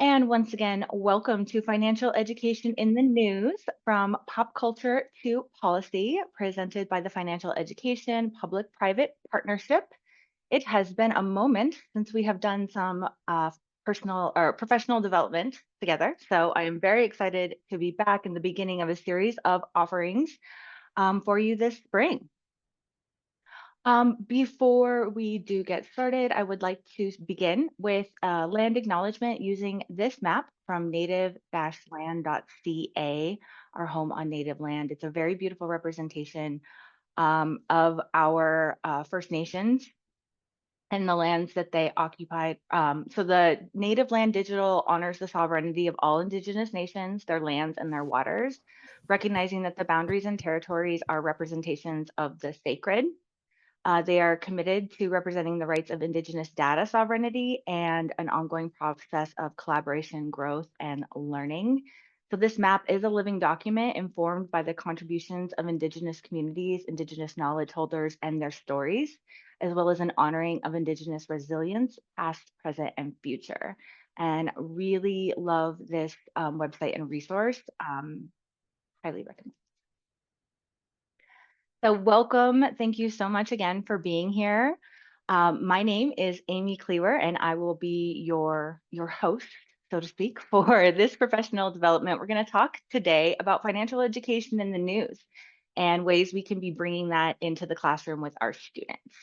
And once again, welcome to Financial Education in the News from Pop Culture to Policy, presented by the Financial Education Public Private Partnership. It has been a moment since we have done some personal or professional development together. So I am very excited to be back in the beginning of a series of offerings for you this spring. Before we do get started, I would like to begin with land acknowledgement using this map from native-land.ca, our home on native land. It's a very beautiful representation of our First Nations and the lands that they occupied. So the Native Land Digital honors the sovereignty of all Indigenous nations, their lands, and their waters, recognizing that the boundaries and territories are representations of the sacred. They are committed to representing the rights of Indigenous data sovereignty and an ongoing process of collaboration, growth, and learning. So this map is a living document informed by the contributions of Indigenous communities, Indigenous knowledge holders, and their stories, as well as an honoring of Indigenous resilience, past, present, and future. And really love this website and resource. Highly recommend. So welcome. Thank you so much again for being here. My name is Amy Cleaver, and I will be your host, so to speak, for this professional development. We're going to talk today about financial education in the news and ways we can be bringing that into the classroom with our students.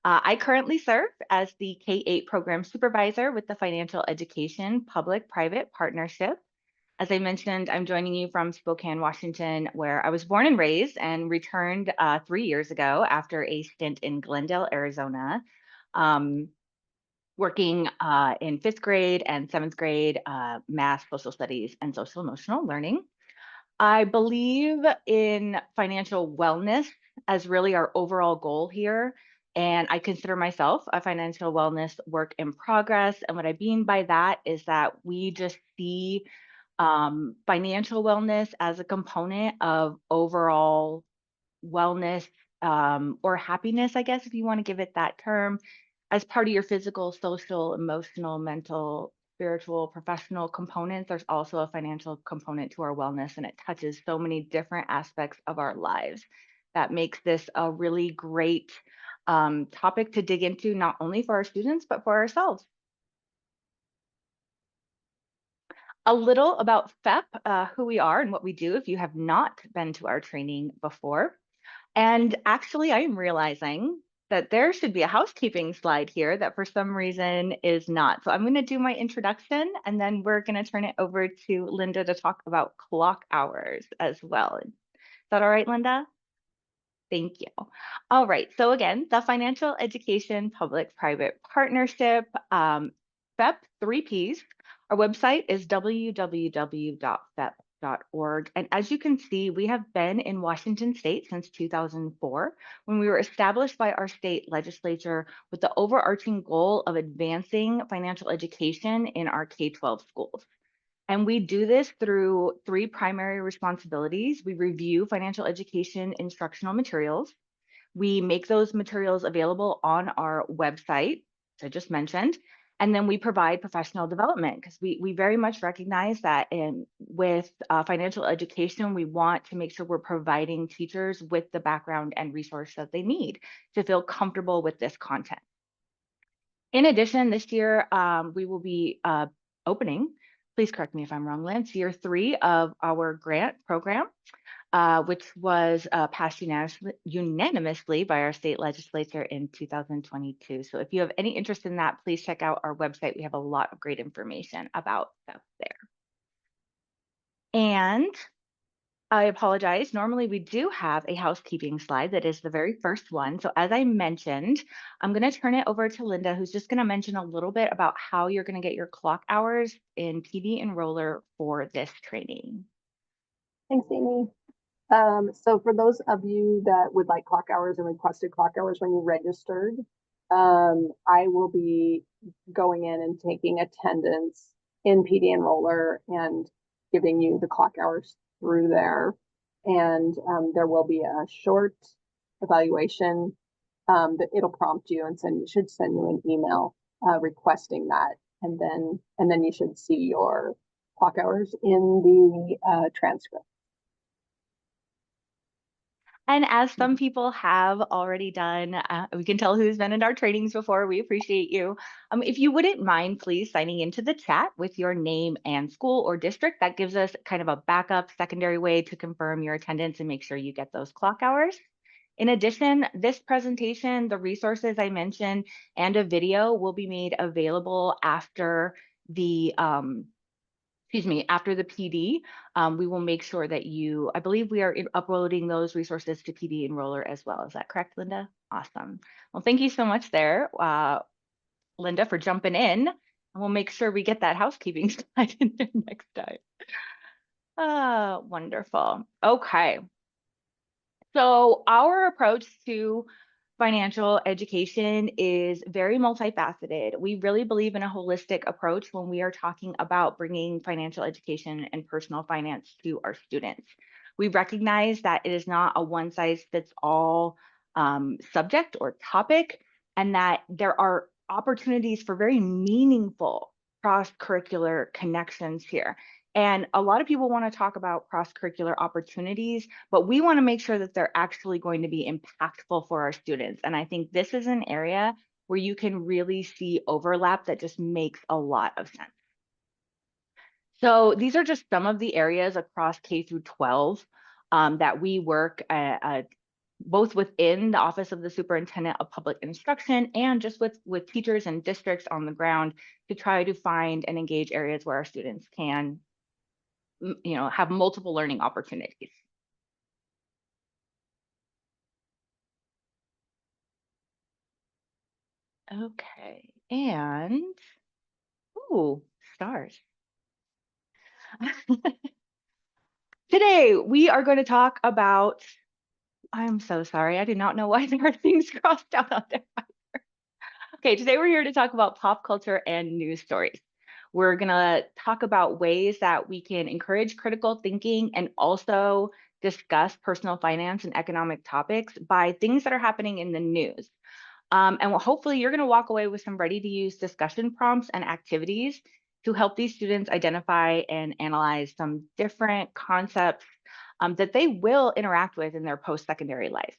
I currently serve as the K-8 program supervisor with the Financial Education Public-Private Partnership. As I mentioned, I'm joining you from Spokane, Washington, where I was born and raised and returned 3 years ago after a stint in Glendale, Arizona, um, working in fifth grade and seventh grade math, social studies, and social emotional learning. I believe in financial wellness as really our overall goal here. And I consider myself a financial wellness work in progress. And what I mean by that is that we just see financial wellness as a component of overall wellness or happiness, I guess, if you want to give it that term, as part of your physical, social, emotional, mental, spiritual, professional components. There's also a financial component to our wellness, and it touches so many different aspects of our lives. That makes this a really great topic to dig into, not only for our students, but for ourselves. A little about FEP, who we are and what we do if you have not been to our training before. And actually, I am realizing that there should be a housekeeping slide here that for some reason is not. So I'm going to do my introduction and then we're going to turn it over to Linda to talk about clock hours as well. Is that all right, Linda? Thank you. All right. So again, the Financial Education Public-Private Partnership, FEP, three Ps. Our website is www.fep.org. And as you can see, we have been in Washington State since 2004, when we were established by our state legislature with the overarching goal of advancing financial education in our K-12 schools. And we do this through three primary responsibilities. We review financial education instructional materials. We make those materials available on our website, which I just mentioned. And then we provide professional development because we very much recognize that with financial education, we want to make sure we're providing teachers with the background and resource that they need to feel comfortable with this content. In addition, this year, we will be opening, please correct me if I'm wrong, Lance, year 3 of our grant program, which was passed unanimously by our state legislature in 2022. So if you have any interest in that, please check out our website. We have a lot of great information about that there. And I apologize. Normally, we do have a housekeeping slide that is the very first one. So as I mentioned, I'm going to turn it over to Linda, who's just going to mention a little bit about how you're going to get your clock hours in PD Enroller for this training. Thanks, Amy. So for those of you that would like clock hours and requested clock hours when you registered, I will be going in and taking attendance in PD Enroller and giving you the clock hours through there. And there will be a short evaluation that it'll prompt you and should send you an email requesting that and then you should see your clock hours in the transcript. And as some people have already done, we can tell who's been in our trainings before. We appreciate you. If you wouldn't mind, please signing into the chat with your name and school or district. That gives us kind of a backup secondary way to confirm your attendance and make sure you get those clock hours. In addition, this presentation, the resources I mentioned, and a video will be made available after the after the PD. We will make sure that I believe we are uploading those resources to PD Enroller as well. Is that correct, Linda? Awesome. Well, thank you so much there, Linda, for jumping in. And we'll make sure we get that housekeeping slide in there next time. Wonderful. Okay. So our approach to financial education is very multifaceted. We really believe in a holistic approach when we are talking about bringing financial education and personal finance to our students. We recognize that it is not a one size fits all subject or topic, and that there are opportunities for very meaningful cross curricular connections here. And a lot of people want to talk about cross curricular opportunities, but we want to make sure that they're actually going to be impactful for our students. And I think this is an area where you can really see overlap that just makes a lot of sense. So these are just some of the areas across K through 12 that we work both within the Office of the Superintendent of Public Instruction and just with teachers and districts on the ground to try to find and engage areas where our students can have multiple learning opportunities. Okay, and, ooh, stars. Today, we are going to talk about, I'm so sorry, I did not know why there are things crossed out on there. Okay, today we're here to talk about pop culture and news stories. We're going to talk about ways that we can encourage critical thinking and also discuss personal finance and economic topics by things that are happening in the news. And hopefully you're going to walk away with some ready to use discussion prompts and activities to help these students identify and analyze some different concepts that they will interact with in their post-secondary life.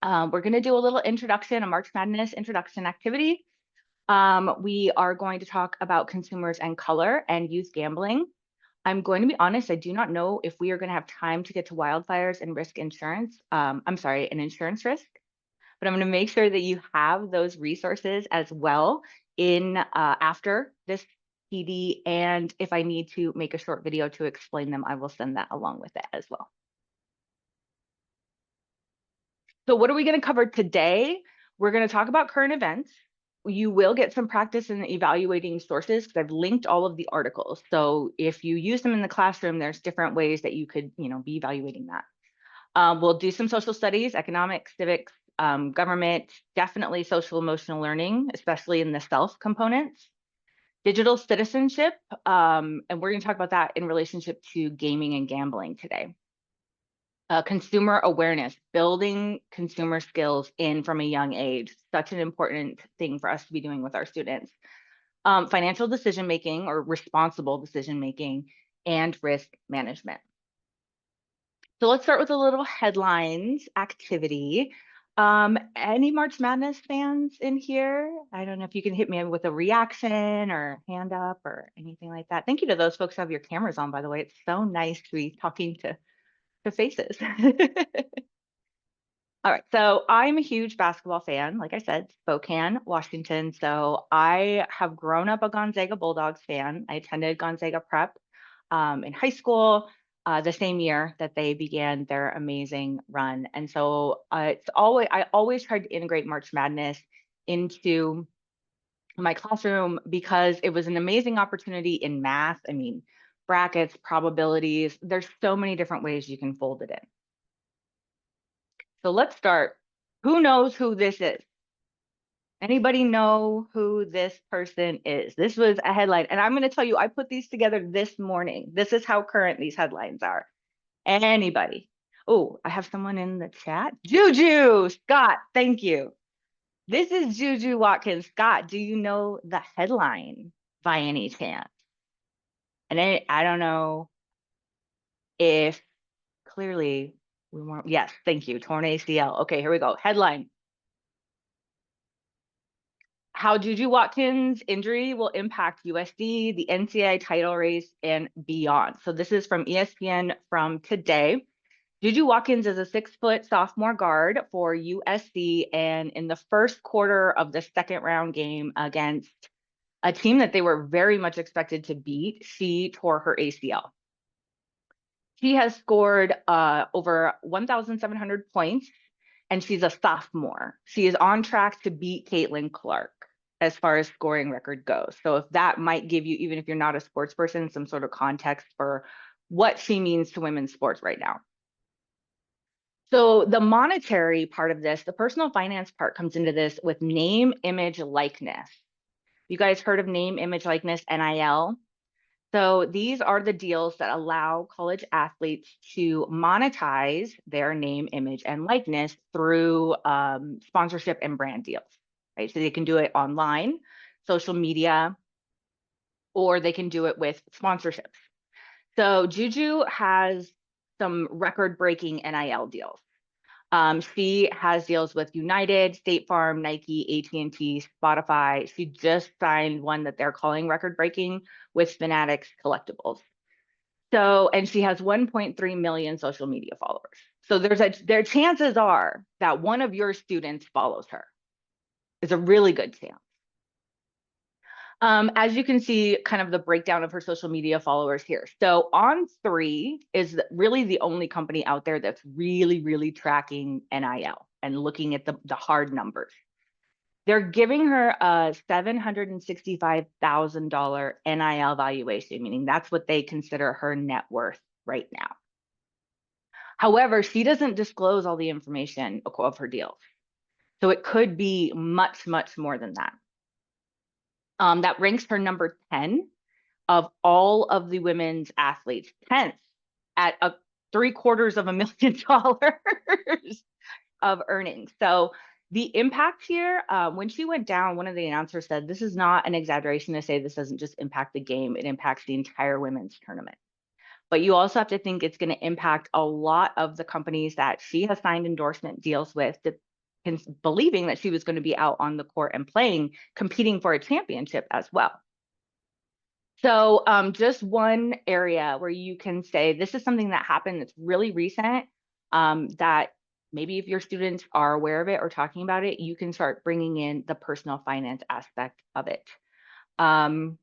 We're going to do a little introduction, a March Madness introduction activity. We are going to talk about consumers and color and youth gambling. I'm going to be honest, I do not know if we are going to have time to get to wildfires and risk insurance. I'm sorry, an insurance risk. But I'm going to make sure that you have those resources as well in after this PD. And if I need to make a short video to explain them, I will send that along with it as well. So what are we going to cover today? We're going to talk about current events. You will get some practice in evaluating sources because I've linked all of the articles. So if you use them in the classroom, there's different ways that you could, be evaluating that. We'll do some social studies, economics, civics, government, definitely social emotional learning, especially in the self components. Digital citizenship, and we're going to talk about that in relationship to gaming and gambling today. Consumer awareness, building consumer skills in from a young age, such an important thing for us to be doing with our students. Financial decision making or responsible decision making and risk management. So let's start with a little headlines activity. Any March Madness fans in here? I don't know if you can hit me with a reaction or hand up or anything like that. Thank you to those folks who have your cameras on, by the way. It's so nice to be talking to faces. All right, so I'm a huge basketball fan. Like I said, Spokane, Washington. So I have grown up a Gonzaga Bulldogs fan. I attended Gonzaga Prep in high school the same year that they began their amazing run. And so I always tried to integrate March Madness into my classroom because it was an amazing opportunity in math. I mean, brackets, probabilities, there's so many different ways you can fold it in. So let's start. Who knows who this is? Anybody know who this person is? This was a headline. And I'm going to tell you, I put these together this morning. This is how current these headlines are. Anybody? Oh, I have someone in the chat. Juju, Scott, thank you. This is Juju Watkins Scott. Do you know the headline by any chance? And I don't know if clearly we weren't. Yes, thank you. Torn ACL. Okay, here we go. Headline: How Juju Watkins' injury will impact USD, the NCAA title race, and beyond. So this is from ESPN from today. Juju Watkins is a 6-foot sophomore guard for USC, and in the first quarter of the second round game against a team that they were very much expected to beat, she tore her ACL. She has scored over 1,700 points, and she's a sophomore. She is on track to beat Caitlin Clark as far as scoring record goes. So if that might give you, even if you're not a sports person, some sort of context for what she means to women's sports right now. So the monetary part of this, the personal finance part comes into this with name, image, likeness. You guys heard of name, image, likeness, NIL? So these are the deals that allow college athletes to monetize their name, image, and likeness through sponsorship and brand deals, right? So they can do it online, social media, or they can do it with sponsorships. So Juju has some record-breaking NIL deals. She has deals with United, State Farm, Nike, AT&T, Spotify. She just signed one that they're calling record-breaking with Fanatics Collectibles. So, and she has 1.3 million social media followers. So their chances are that one of your students follows her. It's a really good chance. As you can see, kind of the breakdown of her social media followers here. So On3 is really the only company out there that's really, really tracking NIL and looking at the hard numbers. They're giving her a $765,000 NIL valuation, meaning that's what they consider her net worth right now. However, she doesn't disclose all the information of her deals. So it could be much, much more than that. That ranks her number 10 of all of the women's athletes, 10th at $750,000 of earnings. So the impact here, when she went down, one of the announcers said, this is not an exaggeration to say this doesn't just impact the game, it impacts the entire women's tournament. But you also have to think it's going to impact a lot of the companies that she has signed endorsement deals with, believing that she was going to be out on the court and playing, competing for a championship as well. So just one area where you can say this is something that happened that's really recent, that maybe if your students are aware of it or talking about it, you can start bringing in the personal finance aspect of it. Here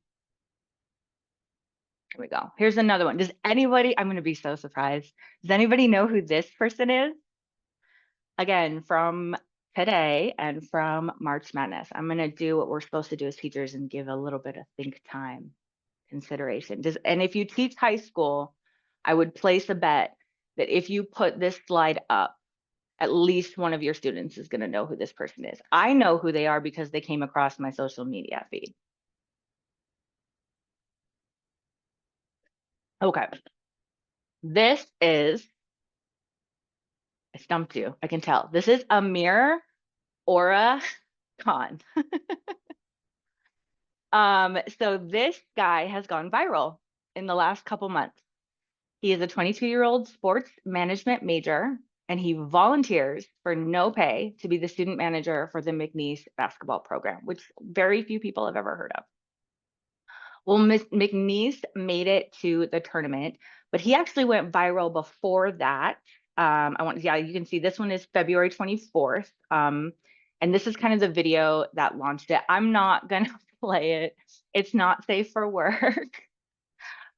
we go. Here's another one. Does anybody, I'm going to be so surprised. Does anybody know who this person is? Again, from today and from March Madness. I'm going to do what we're supposed to do as teachers and give a little bit of think time consideration. And if you teach high school, I would place a bet that if you put this slide up, at least one of your students is going to know who this person is. I know who they are because they came across my social media feed. Okay. This is, I stumped you, I can tell. This is Amir Aura Khan. So this guy has gone viral in the last couple months. He is a 22-year-old sports management major, and he volunteers for no pay to be the student manager for the McNeese basketball program, which very few people have ever heard of. Well, McNeese made it to the tournament, but he actually went viral before that. Yeah, you can see this one is February 24th. And this is kind of the video that launched it. I'm not gonna play it. It's not safe for work.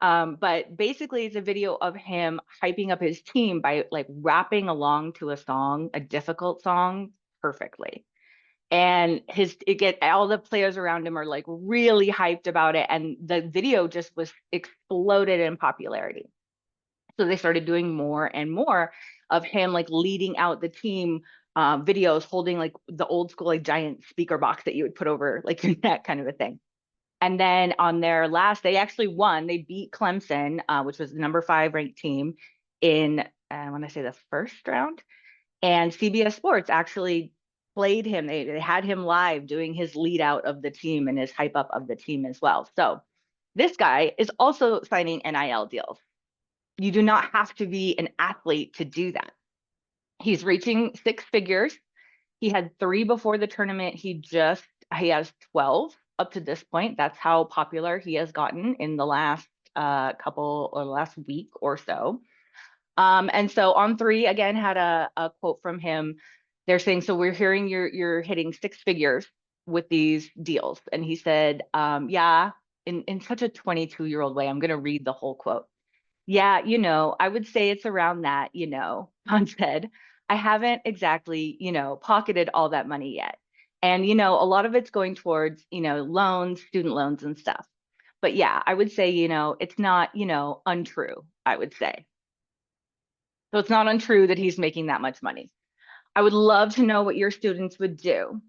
But basically it's a video of him hyping up his team by like rapping along to a song, a difficult song, perfectly. And all the players around him are like really hyped about it. And the video just was exploded in popularity. So they started doing more and more of him like leading out the team videos, holding like the old school like giant speaker box that you would put over like your neck kind of a thing. And then on their last, they actually won. They beat Clemson, which was the number 5 ranked team in, I want to say the first round. And CBS Sports actually played him. They had him live doing his lead out of the team and his hype up of the team as well. So this guy is also signing NIL deals. You do not have to be an athlete to do that. He's reaching six figures. He had three before the tournament. He has 12 up to this point. That's how popular he has gotten in the last couple or last week or so. And so on three, again, had a quote from him. They're saying, so we're hearing you're hitting six figures with these deals. And he said, yeah, in such a 22-year-old way. I'm going to read the whole quote. Yeah, I would say it's around that, John said. I haven't exactly, pocketed all that money yet. And, a lot of it's going towards, loans, student loans and stuff. But yeah, I would say, it's not, untrue, I would say. So it's not untrue that he's making that much money. I would love to know what your students would do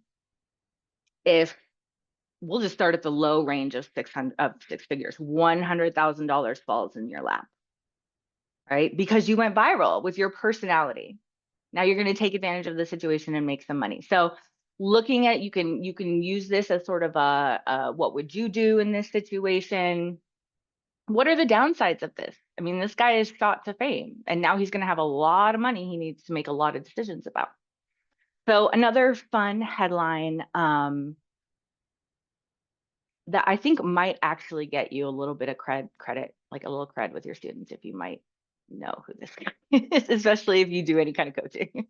if we'll just start at the low range of 600 of six figures. $100,000 falls in your lap, right? Because you went viral with your personality. Now you're going to take advantage of the situation and make some money. So looking at you can use this as sort of a what would you do in this situation? What are the downsides of this? I mean, this guy is shot to fame, and now he's going to have a lot of money he needs to make a lot of decisions about. So another fun headline that I think might actually get you a little bit of credit, like a little cred with your students if you might know who this guy is, especially if you do any kind of coaching.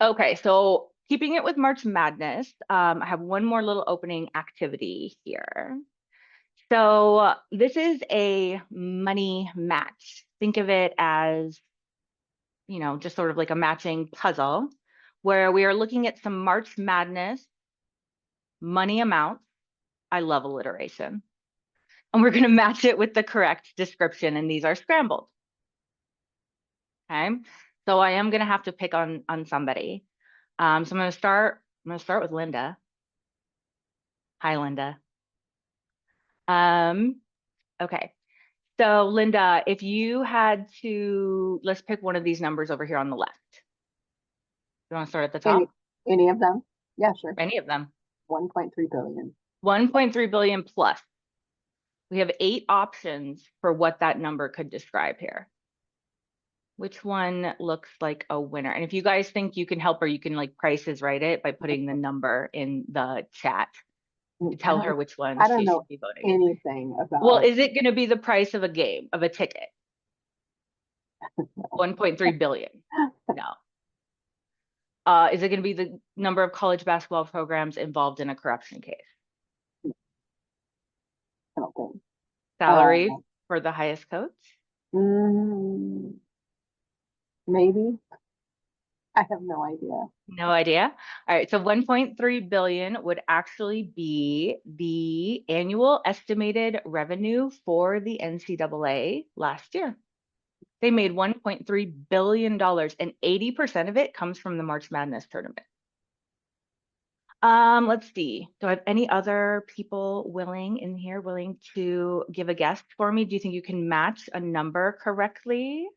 Okay, so keeping it with March Madness, I have one more little opening activity here. So this is a money match. Think of it as, just sort of like a matching puzzle where we are looking at some March Madness money amounts. I love alliteration. And we're going to match it with the correct description, and these are scrambled. Okay. So I am going to have to pick on somebody. So I'm going to start with Linda. Hi, Linda. Um, okay. So Linda, if you had to, let's pick one of these numbers over here on the left. You want to start at the Any top? any of them? Yeah, sure. Any of them. 1.3 billion. 1.3 billion plus. We have 8 options for what that number could describe here. Which one looks like a winner? And if you guys think you can help her, you can like prices right it by putting the number in the chat to tell her which one I don't she know should be voting. anything Well, about. is it going to be the price of a game, of a ticket? 1.3 billion. No. Is it going to be the number of college basketball programs involved in a corruption case? I don't think. Salary for the highest coach? Mm, maybe. I have no idea. No idea. All right, so 1.3 billion would actually be the annual estimated revenue for the NCAA last year. They made $1.3 billion, and 80% of it comes from the March Madness tournament. Let's see. Do I have any other people willing to give a guess for me? Do you think you can match a number correctly?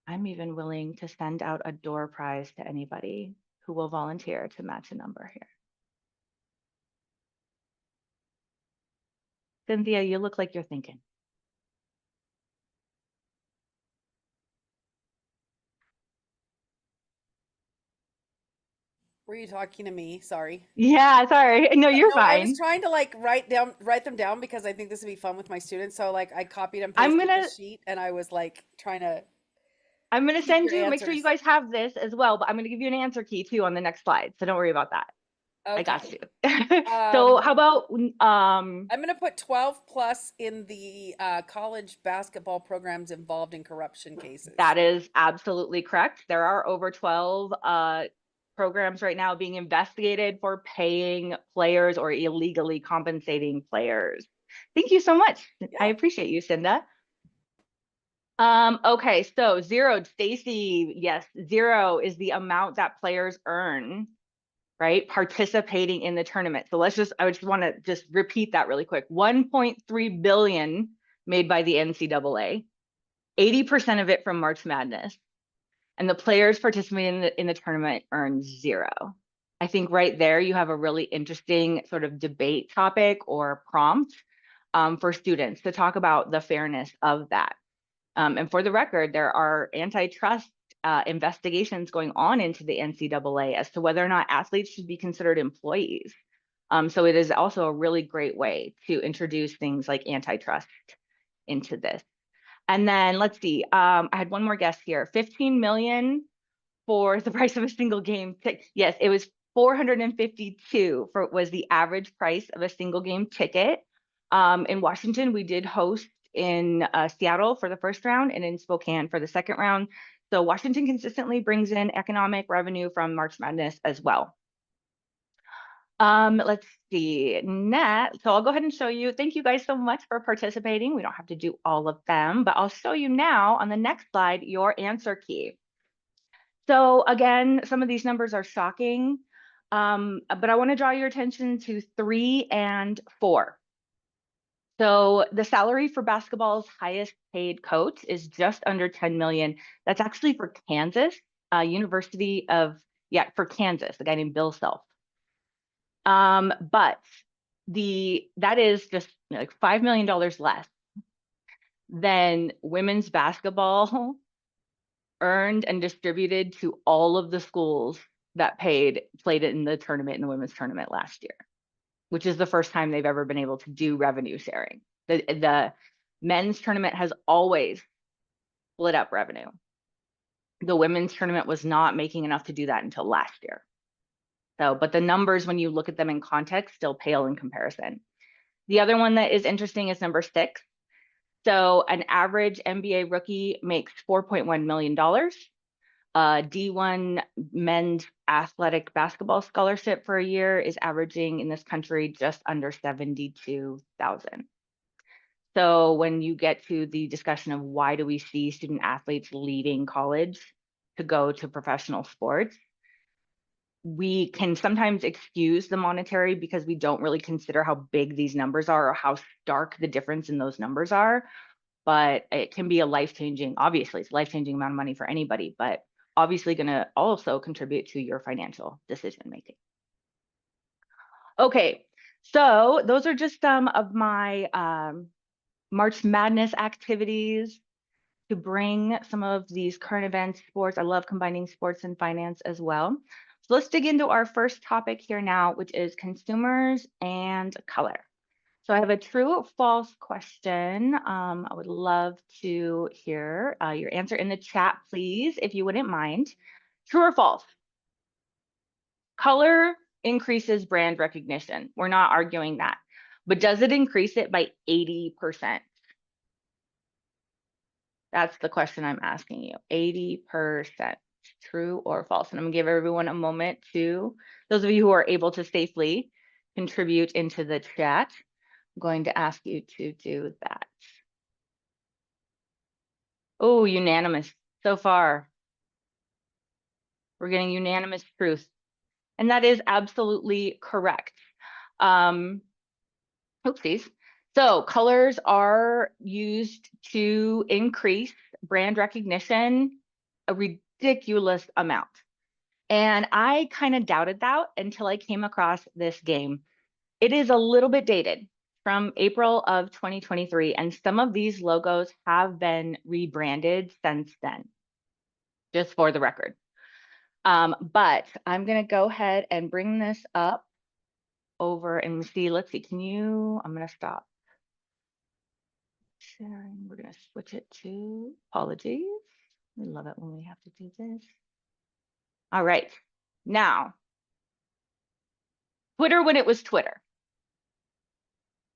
I'm even willing to send out a door prize to anybody who will volunteer to match a number here. Cynthia, you look like you're thinking. Were you talking to me? Sorry. Yeah, sorry. No, you're No, I was fine. trying to like write them down because I think this would be fun with my students. So like I copied and I'm pasted the gonna sheet and I was like trying to I'm gonna keep send your you, make sure you answers. guys have this as well, but I'm gonna give you an answer key too on the next slide. So don't worry about that. I got Okay. you. So Um, how about I'm gonna put 12 plus in the college basketball programs involved in corruption cases. that is absolutely correct. There are over 12 programs right now being investigated for paying players or illegally compensating players. Thank you so much. I Yeah. appreciate you, Cinda. Okay, so zeroed, Stacy. Yes, zero is the amount that players earn, right? Participating in the tournament. So I just want to just repeat that really quick. 1.3 billion made by the NCAA, 80% of it from March Madness. and the players participating in the tournament earn 0. I think right there you have a really interesting sort of debate topic or prompt for students to talk about the fairness of that. And for the record, there are antitrust investigations going on into the NCAA as to whether or not athletes should be considered employees. So it is also a really great way to introduce things like antitrust into this. And then let's see, I had one more guess here, 15 million for the price of a single game ticket. Yes, it was 452 was the average price of a single game ticket. In Washington, we did host in Seattle for the first round and in Spokane for the second round. So Washington consistently brings in economic revenue from March Madness as well. Let's see, next. So I'll go ahead and show you. Thank you guys so much for participating. We don't have to do all of them, but I'll show you now on the next slide your answer key. So again, some of these numbers are shocking, but I want to draw your attention to 3 and 4. So the salary for basketball's highest paid coach is just under 10 million. That's actually for Kansas, for Kansas, a guy named Bill Self. But that is just like $5 million less than women's basketball earned and distributed to all of the schools that played in the tournament, in the women's tournament last year, which is the first time they've ever been able to do revenue sharing. The men's tournament has always split up revenue. The women's tournament was not making enough to do that until last year. So, but the numbers, when you look at them in context, still pale in comparison. The other one that is interesting is number 6. So an average NBA rookie makes $4.1 million. D1 men's athletic basketball scholarship for a year is averaging in this country just under 72,000. So when you get to the discussion of why do we see student athletes leaving college to go to professional sports, we can sometimes excuse the monetary because we don't really consider how big these numbers are or how stark the difference in those numbers are. But it can be a life-changing, obviously, it's a life-changing amount of money for anybody, but obviously going to also contribute to your financial decision making. Okay, so those are just some of my March Madness activities to bring some of these current events, sports. I love combining sports and finance as well. So let's dig into our first topic here now, which is consumers and color. So I have a true or false question. I would love to hear your answer in the chat, please, if you wouldn't mind. True or false? Color increases brand recognition. We're not arguing that. But does it increase it by 80%? That's the question I'm asking you. 80%. True or false? And I'm going to give everyone a moment to, those of you who are able to safely contribute into the chat. I'm going to ask you to do that. Oh, unanimous so far. We're getting unanimous truth. And that is absolutely correct. Oopsies. So colors are used to increase brand recognition a ridiculous amount. And I kind of doubted that until I came across this game. It is a little bit dated from April of 2023, and some of these logos have been rebranded since then, just for the record. But I'm going to go ahead and bring this up over and see. Let's see. I'm going to stop sharing. We're going to switch it to apologies. We love it when we have to do this. All right. Now, Twitter when it was Twitter.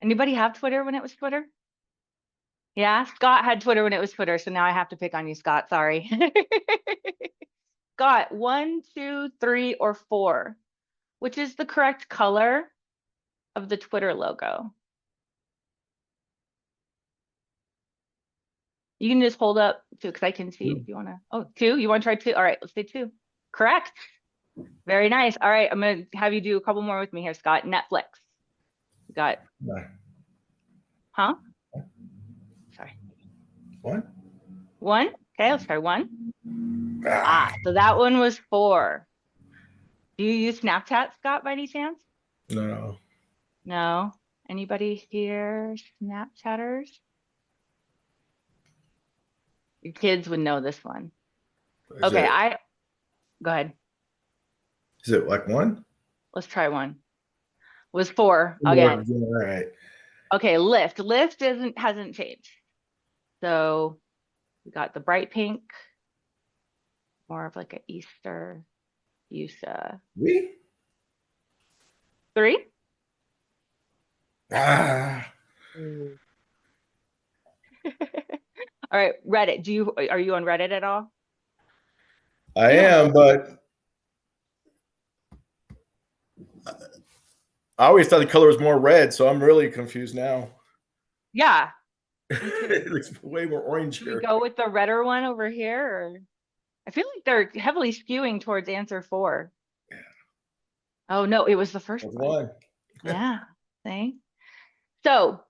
Anybody have Twitter when it was Twitter? Yeah, Scott had Twitter when it was Twitter, so now I have to pick on you, Scott. Sorry. Scott, 1, 2, 3, or 4. Which is the correct color of the Twitter logo? You can just hold up 2 because I can see if you want to. Oh, 2? You want to try 2? All right, let's say 2. Correct. Very nice. All right, I'm going to have you do a couple more with me here, Scott. Netflix. You got. No. Huh? Sorry. 1? 1? Okay, let's try 1. Ah, So that one was 4. Do you use Snapchat, Scott, by any chance? no. No. Anybody here Snapchatters? Your kids would know this one. Is Okay, it, go ahead. is it like 1? Let's try 1. Was 4 More, again. yeah, all right. Okay, Lyft. Lyft hasn't changed. So we got the bright pink, more of like a Easter fuchsia. We? 3. Ah, All right, Reddit. Are you on Reddit at all? I You don't. am, but I always thought the color was more red, so I'm really confused now. Yeah, me It too. looks way more orange Should we here. go with the redder one over here? Or I feel like they're heavily skewing towards answer 4. Oh no, it was the first That's one. one. Yeah. See? So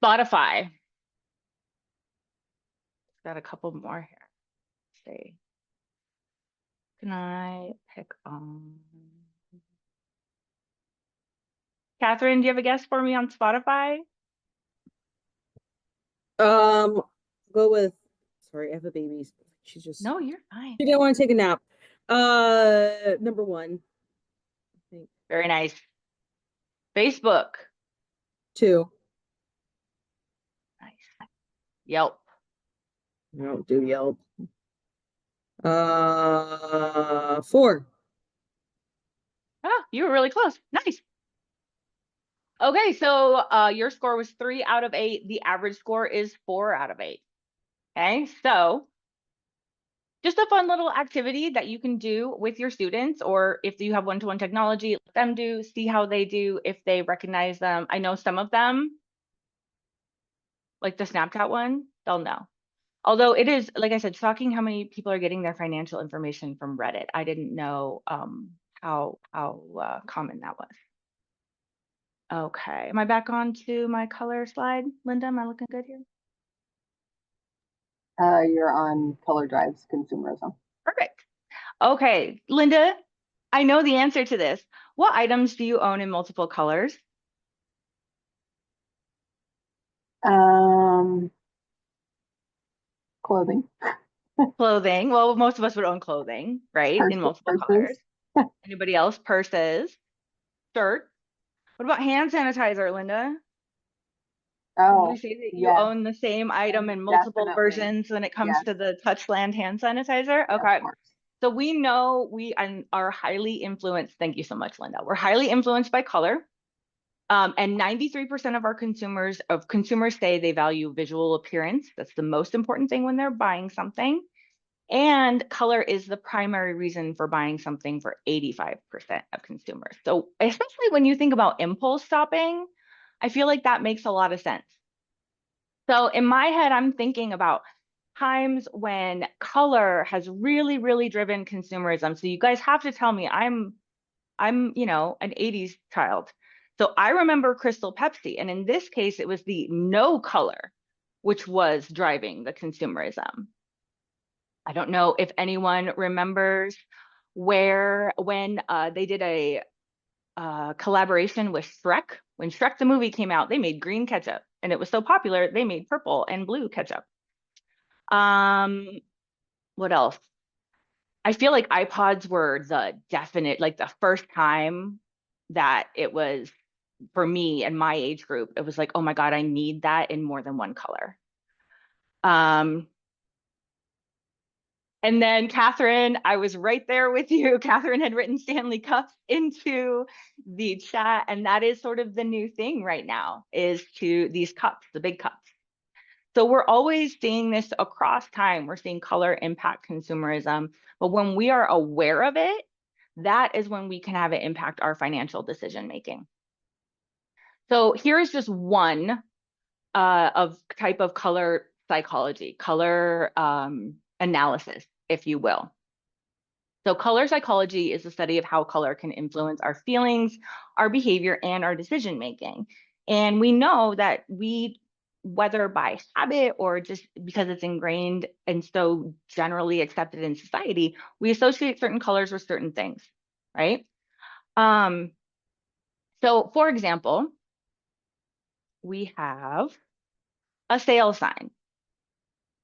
Spotify. Got a couple more here. Let's see. Can I pick Catherine, do you have a guess for me on Spotify? Go with, sorry, I have a baby. She No, you're fine. didn't want to take a nap. Number 1, I think. Very nice. Facebook. 2. Nice. Yelp. I don't do Yelp. 4. Oh, you were really close. Nice. Okay, so your score was 3 out of 8. The average score is 4 out of 8. Okay, so just a fun little activity that you can do with your students, or if you have one-to-one technology, let them do, see how they do, if they recognize them. I know some of them, like the Snapchat one, they'll know. Although it is, like I said, shocking how many people are getting their financial information from Reddit. I didn't know how common that was. Okay, am I back on to my color slide? Linda, am I looking good here? You're on color drives consumerism. Perfect. Okay, Linda, I know the answer to this. What items do you own in multiple colors? Clothing, Clothing. Well, most of us would own clothing, right? In multiple colors. purses. Anybody else? Purses, shirts. What about hand sanitizer, Linda? Would we Oh, say that you yes, own the same item in multiple definitely. versions when it comes Yes, to the Touchland hand sanitizer? of Okay. course. So we know we are highly influenced. Thank you so much, Linda. We're highly influenced by color. And 93% of our consumers say they value visual appearance. That's the most important thing when they're buying something. And color is the primary reason for buying something for 85% of consumers. So especially when you think about impulse shopping, I feel like that makes a lot of sense. So in my head, I'm thinking about times when color has really, really driven consumerism. So you guys have to tell me I'm, an 80s child. So I remember Crystal Pepsi. And in this case, it was the no color, which was driving the consumerism. I don't know if anyone remembers when they did a collaboration with Shrek. When Shrek the movie came out, they made green ketchup, and it was so popular they made purple and blue ketchup. What else? I feel like iPods were the definite, like the first time that it was for me and my age group. It was like, oh my God, I need that in more than one color. And then Catherine, I was right there with you. Catherine had written Stanley Cups into the chat, and that is sort of the new thing right now, is to these cups, the big cups. So we're always seeing this across time. We're seeing color impact consumerism, but when we are aware of it, that is when we can have it impact our financial decision making. So here's just one of type of color psychology, color analysis, if you will. So color psychology is the study of how color can influence our feelings, our behavior, and our decision making. And we know that we whether by habit or just because it's ingrained and so generally accepted in society, we associate certain colors with certain things, right? Um, so for example, we have a sale sign.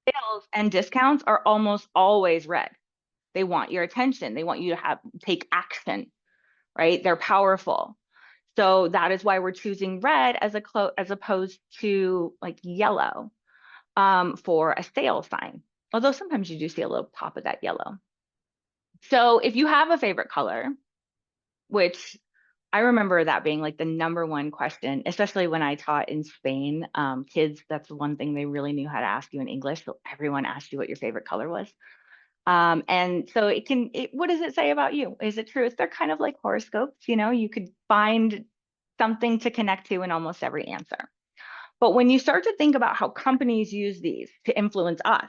Sales and discounts are almost always red. They want your attention. They want you to take action, right? They're powerful. So that is why we're choosing red as opposed to like yellow for a sale sign. Although sometimes you do see a little pop of that yellow. So if you have a favorite color, which I remember that being like the number one question, especially when I taught in Spain. Kids, that's the one thing they really knew how to ask you in English. So everyone asked you what your favorite color was. And so what does it say about you? Is it true? They're kind of like horoscopes, you could find something to connect to in almost every answer. But when you start to think about how companies use these to influence us,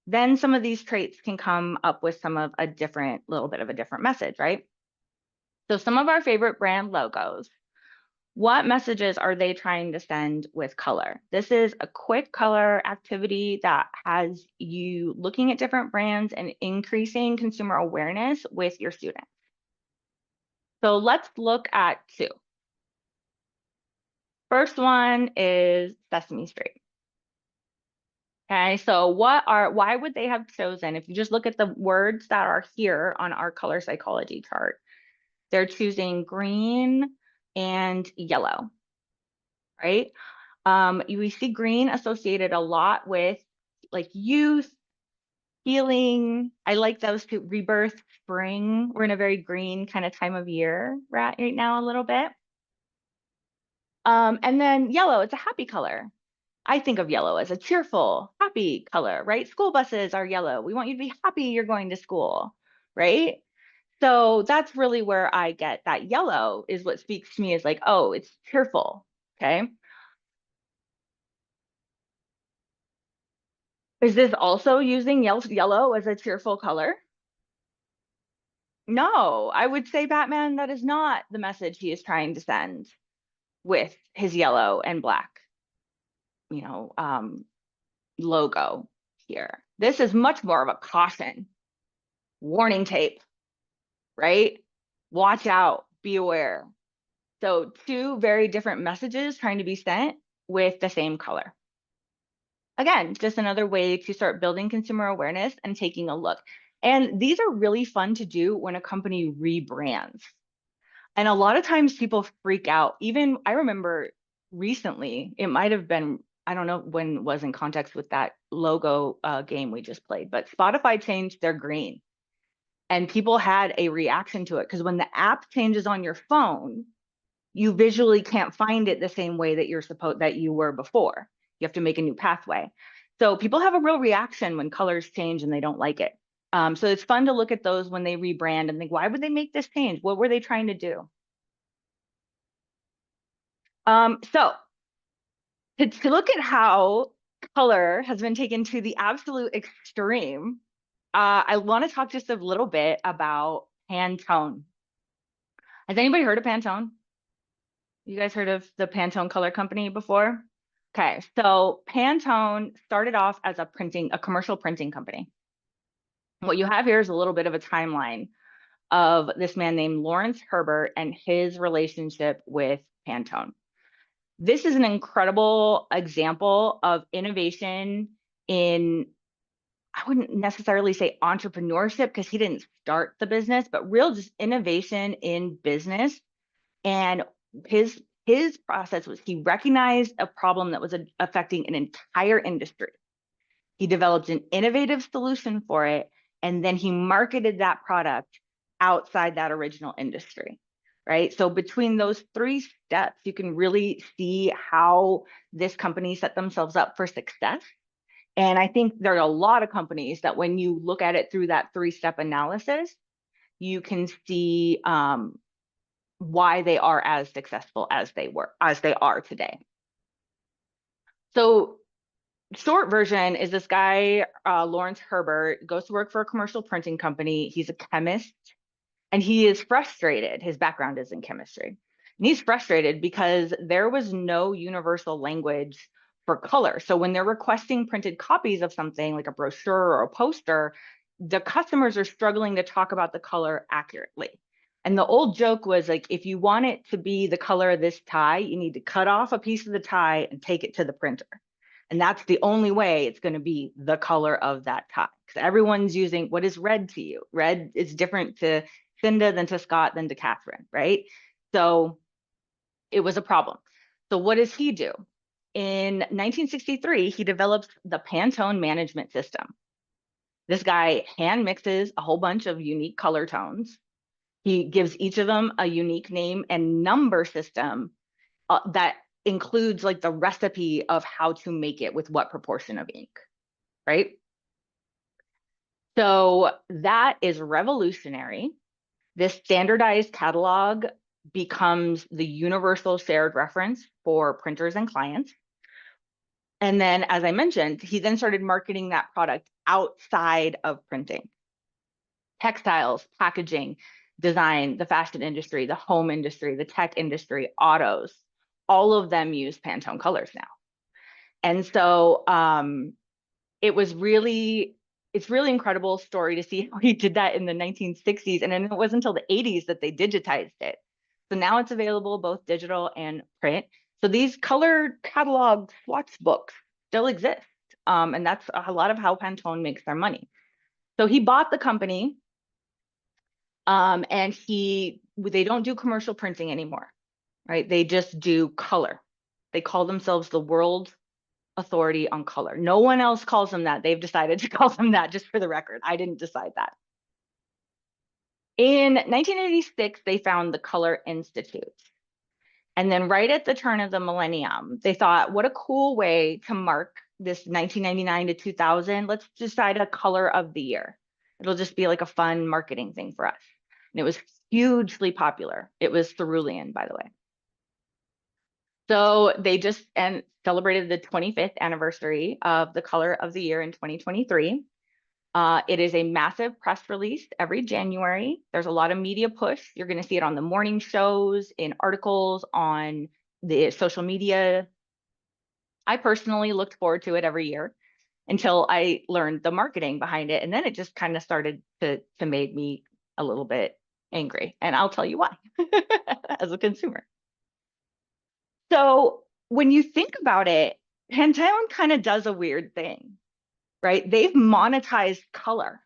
then some of these traits can come up with little bit of a different message, right? So some of our favorite brand logos, what messages are they trying to send with color? This is a quick color activity that has you looking at different brands and increasing consumer awareness with your students. So let's look at two. First one is Sesame Street. Okay, so why would they have chosen, if you just look at the words that are here on our color psychology chart, they're choosing green and yellow, right? We see green associated a lot with like youth, healing. I like those two, rebirth, spring. We're in a very green kind of time of year right now a little bit. And then yellow, it's a happy color. I think of yellow as a cheerful, happy color, right? School buses are yellow. We want you to be happy you're going to school, right? So that's really where I get that yellow is what speaks to me as like, oh, it's cheerful, okay? Is this also using yellow as a cheerful color? No, I would say Batman, that is not the message he is trying to send with his yellow and black, you know, logo here. This is much more of a caution, warning tape, right? Watch out, be aware. So two very different messages trying to be sent with the same color. Again, just another way to start building consumer awareness and taking a look. And these are really fun to do when a company rebrands. And a lot of times people freak out. Even I remember recently, it might have been, I don't know when it was in context with that logo game we just played, but Spotify changed their green and people had a reaction to it because when the app changes on your phone, you visually can't find it the same way that you were before. You have to make a new pathway. So people have a real reaction when colors change and they don't like it. So it's fun to look at those when they rebrand and think, why would they make this change? What were they trying to do? So to look at how color has been taken to the absolute extreme, I want to talk just a little bit about Pantone. Has anybody heard of Pantone? You guys heard of the Pantone Color Company before? Okay, so Pantone started off as a commercial printing company. What you have here is a little bit of a timeline of this man named Lawrence Herbert and his relationship with Pantone. This is an incredible example of innovation in, I wouldn't necessarily say entrepreneurship because he didn't start the business, but real just innovation in business. And his process was he recognized a problem that was affecting an entire industry. He developed an innovative solution for it, and then he marketed that product outside that original industry, right? So between those three steps, you can really see how this company set themselves up for success. And I think there are a lot of companies that when you look at it through that three-step analysis, you can see why they are as successful as they are today. So short version is this guy, Lawrence Herbert, goes to work for a commercial printing company. He's a chemist and he is frustrated. His background is in chemistry. And he's frustrated because there was no universal language for color. So when they're requesting printed copies of something like a brochure or a poster, the customers are struggling to talk about the color accurately. And the old joke was like, if you want it to be the color of this tie, you need to cut off a piece of the tie and take it to the printer. And that's the only way it's going to be the color of that tie. Because everyone's using, what is red to you? Red is different to Cinda than to Scott than to Catherine, right? So it was a problem. So what does he do? In 1963, he develops the Pantone management system. This guy hand mixes a whole bunch of unique color tones. He gives each of them a unique name and number system that includes like the recipe of how to make it with what proportion of ink, right? So that is revolutionary. This standardized catalog becomes the universal shared reference for printers and clients. And then, as I mentioned, he then started marketing that product outside of printing. Textiles, packaging, design, the fashion industry, the home industry, the tech industry, autos, all of them use Pantone colors now. And so it's really incredible story to see how he did that in the 1960s. And then it wasn't until the 80s that they digitized it. So now it's available both digital and print. So these color catalog swatch books still exist. And that's a lot of how Pantone makes their money. So he bought the company and they don't do commercial printing anymore, right? They just do color. They call themselves the world authority on color. No one else calls them that. They've decided to call them that, just for the record. I didn't decide that. In 1986, they found the Color Institute. And then right at the turn of the millennium, they thought, what a cool way to mark this 1999 to 2000. Let's decide a color of the year. It'll just be like a fun marketing thing for us. And it was hugely popular. It was cerulean, by the way. So they just celebrated the 25th anniversary of the color of the year in 2023. It is a massive press release every January. There's a lot of media push. You're going to see it on the morning shows, in articles, on the social media. I personally looked forward to it every year until I learned the marketing behind it. And then it just kind of started to make me a little bit angry. And I'll tell you why as a consumer. So when you think about it, Pantone kind of does a weird thing, right? They've monetized color.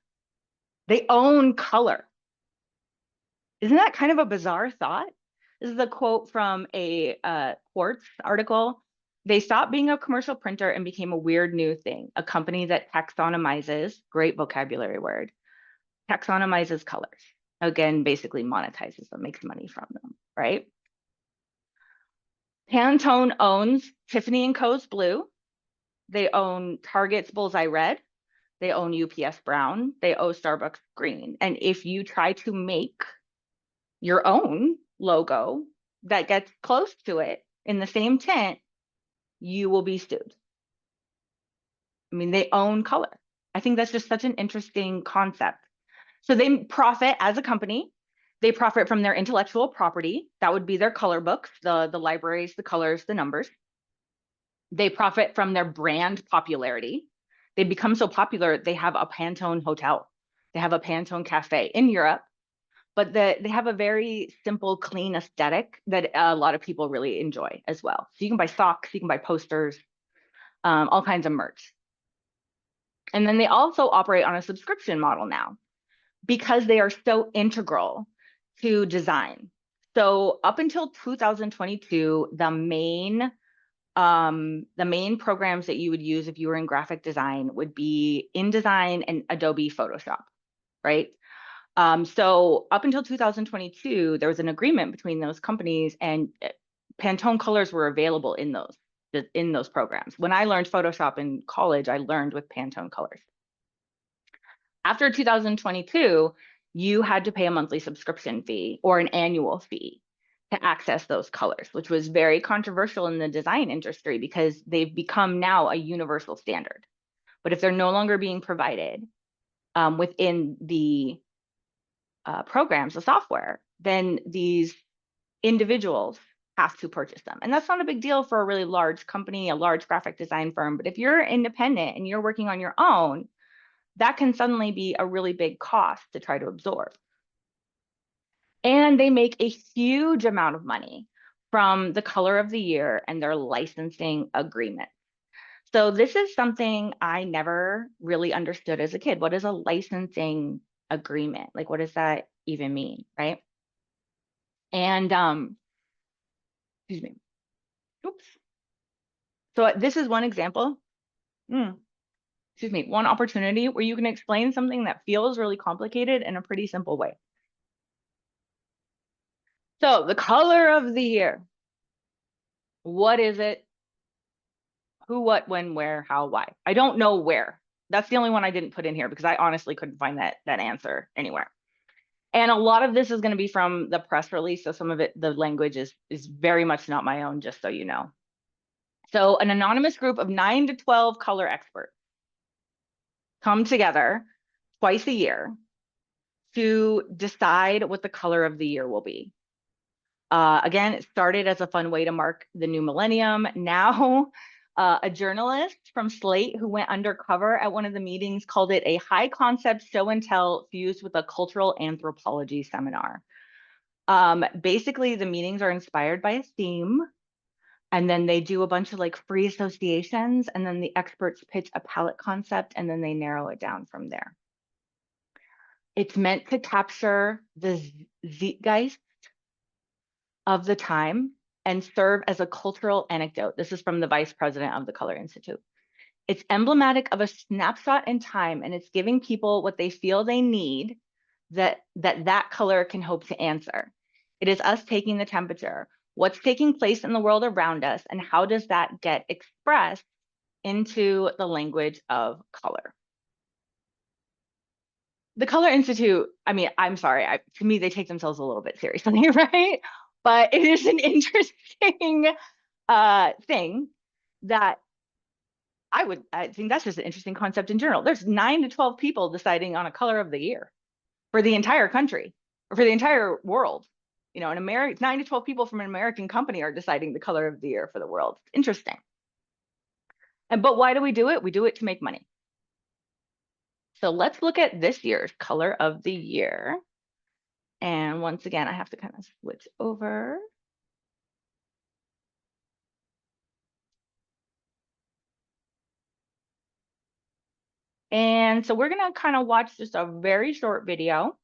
They own color. Isn't that kind of a bizarre thought? This is a quote from a Quartz article. They stopped being a commercial printer and became a weird new thing, a company that taxonomizes, great vocabulary word, taxonomizes colors. Again, basically monetizes them, makes money from them, right? Pantone owns Tiffany & Co.'s blue. They own Target's Bullseye red. They own UPS brown. They own Starbucks green. And if you try to make your own logo that gets close to it in the same tint, you will be sued. I mean, they own color. I think that's just such an interesting concept. So they profit as a company. They profit from their intellectual property. That would be their color books, the libraries, the colors, the numbers. They profit from their brand popularity. They become so popular, they have a Pantone hotel. They have a Pantone cafe in Europe, but they have a very simple, clean aesthetic that a lot of people really enjoy as well. So you can buy socks, you can buy posters, all kinds of merch. And then they also operate on a subscription model now because they are so integral to design. So up until 2022, the main programs that you would use if you were in graphic design would be InDesign and Adobe Photoshop, right? So up until 2022, there was an agreement between those companies, and Pantone colors were available in those programs. When I learned Photoshop in college, I learned with Pantone colors. After 2022, you had to pay a monthly subscription fee or an annual fee to access those colors, which was very controversial in the design industry because they've become now a universal standard. But if they're no longer being provided within the programs, the software, then these individuals have to purchase them. And that's not a big deal for a really large company, a large graphic design firm. But if you're independent and you're working on your own, that can suddenly be a really big cost to try to absorb. And they make a huge amount of money from the color of the year and their licensing agreement. So this is something I never really understood as a kid. What is a licensing agreement? Like, what does that even mean, right? And excuse me. Oops. So this is one example. Excuse me, one opportunity where you can explain something that feels really complicated in a pretty simple way. So the color of the year. What is it? Who, what, when, where, how, why? I don't know where. That's the only one I didn't put in here because I honestly couldn't find that answer anywhere. And a lot of this is going to be from the press release. So some of it, the language is very much not my own, just so you know. So an anonymous group of 9 to 12 color experts come together twice a year to decide what the color of the year will be. Again, it started as a fun way to mark the new millennium. Now, a journalist from Slate who went undercover at one of the meetings called it a high concept show and tell fused with a cultural anthropology seminar. Basically, the meetings are inspired by a theme, and then they do a bunch of like free associations, and then the experts pitch a palette concept, and then they narrow it down from there. It's meant to capture the zeitgeist of the time and serve as a cultural anecdote. This is from the vice president of the Color Institute. It's emblematic of a snapshot in time, and it's giving people what they feel they need that color can hope to answer. It is us taking the temperature. What's taking place in the world around us, and how does that get expressed into the language of color? The Color Institute, I mean, I'm sorry, to me, they take themselves a little bit seriously, right? But it is an interesting thing that I think that's just an interesting concept in general. There's 9 to 12 people deciding on a color of the year for the entire country or for the entire world. You know, in America, 9 to 12 people from an American company are deciding the color of the year for the world. It's interesting. But why do we do it? We do it to make money. So let's look at this year's color of the year. And once again, I have to kind of switch over. And so we're going to kind of watch just a very short video.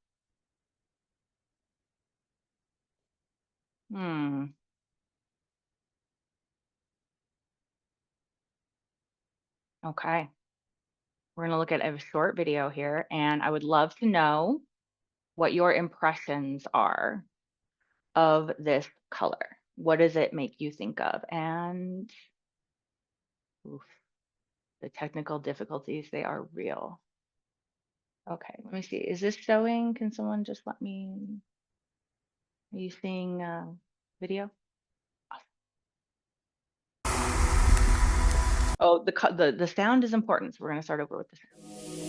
Okay. We're going to look at a short video here, and I would love to know what your impressions are of this color. What does it make you think of? And oof, the technical difficulties, they are real. Okay, let me see. Is this showing? Can someone just let me, are you seeing video? Oh, the sound is important, so we're going to start over with the sound.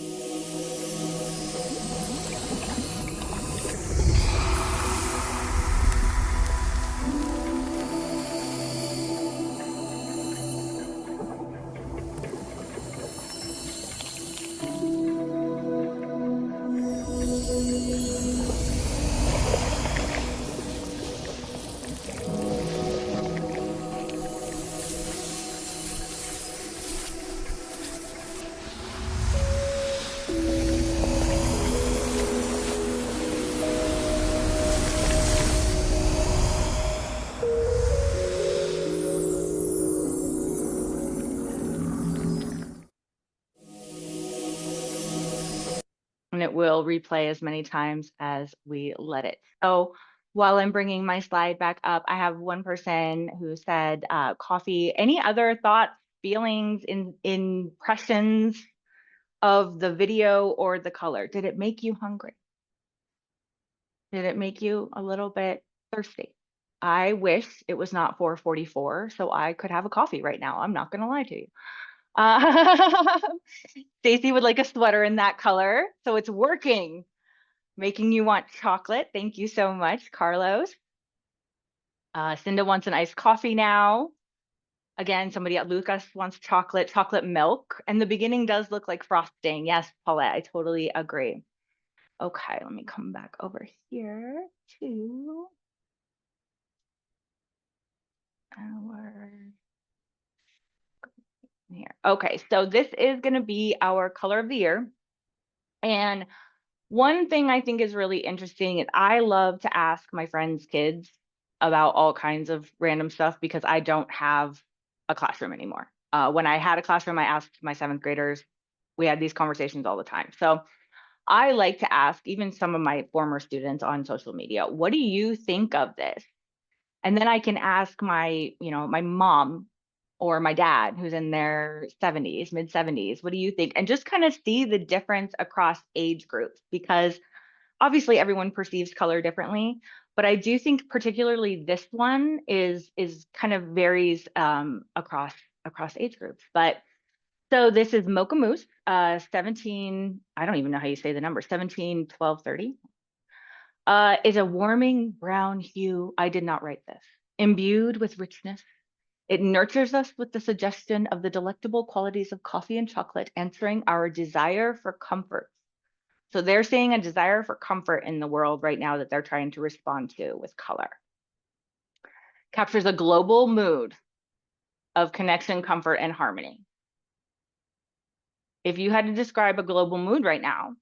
And it will replay as many times as we let it. So while I'm bringing my slide back up, I have one person who said coffee. Any other thoughts, feelings, impressions of the video or the color? Did it make you hungry? Did it make you a little bit thirsty? I wish it was not 4:44 so I could have a coffee right now. I'm not going to lie to you. Stacy would like a sweater in that color, so it's working, making you want chocolate. Thank you so much, Carlos. Cinda wants an iced coffee now. Again, Lucas wants chocolate milk. And the beginning does look like frosting. Yes, Paulette, I totally agree. Okay, let me come back over here to our here. Okay, so this is going to be our color of the year. And one thing I think is really interesting is I love to ask my friends' kids about all kinds of random stuff because I don't have a classroom anymore. When I had a classroom, I asked my seventh graders. We had these conversations all the time. So I like to ask even some of my former students on social media, what do you think of this? And then I can ask my mom or my dad who's in their 70s, mid 70s, what do you think? And just kind of see the difference across age groups because obviously everyone perceives color differently, but I do think particularly this one is kind of varies across age groups. But so this is Mocha Mousse, 17, I don't even know how you say the number, 17, 12, 30. Is a warming brown hue. I did not write this. Imbued with richness, it nurtures us with the suggestion of the delectable qualities of coffee and chocolate, answering our desire for comfort. So they're seeing a desire for comfort in the world right now that they're trying to respond to with color. Captures a global mood of connection, comfort, and harmony. If you had to describe a global mood right now,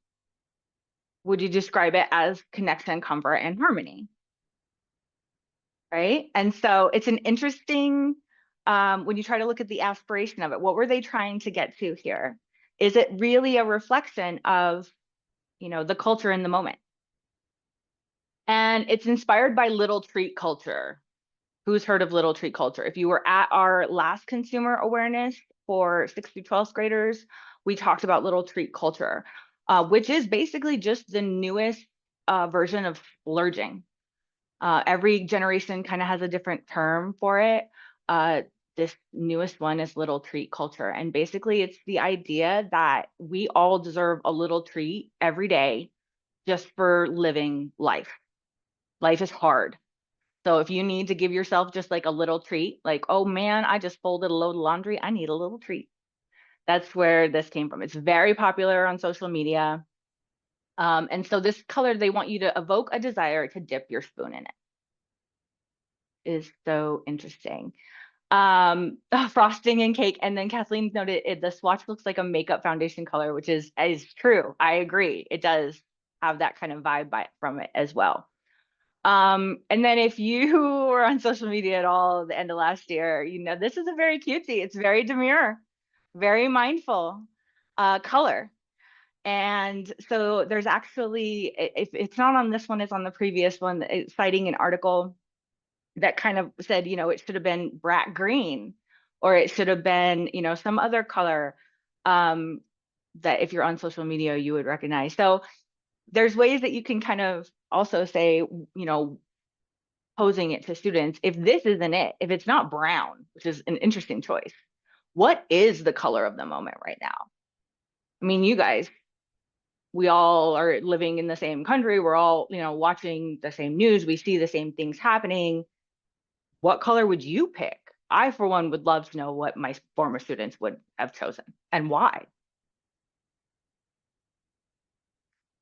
would you describe it as connection, comfort, and harmony? Right? And so it's an interesting, when you try to look at the aspiration of it, what were they trying to get to here? Is it really a reflection of, the culture in the moment? And it's inspired by little treat culture. Who's heard of little treat culture? If you were at our last consumer awareness for 6th through 12th graders, we talked about little treat culture, which is basically just the newest version of splurging. Every generation kind of has a different term for it. This newest one is little treat culture. And basically, it's the idea that we all deserve a little treat every day just for living life. Life is hard. So if you need to give yourself just like a little treat, like, oh man, I just folded a load of laundry, I need a little treat. That's where this came from. It's very popular on social media. And so this color, they want you to evoke a desire to dip your spoon in it. Is so interesting. Frosting and cake. And then Kathleen noted the swatch looks like a makeup foundation color, which is true. I agree. It does have that kind of vibe from it as well. And then if you were on social media at all at the end of last year, this is a very cutesy, it's very demure, very mindful color. And so there's actually, if it's not on this one, it's on the previous one, citing an article that kind of said, it should have been brat green, or it should have been, some other color that if you're on social media, you would recognize. So there's ways that you can kind of also say, posing it to students, if this isn't it, if it's not brown, which is an interesting choice, what is the color of the moment right now? I mean, you guys, we all are living in the same country. We're all, watching the same news. We see the same things happening. What color would you pick? I, for one, would love to know what my former students would have chosen and why.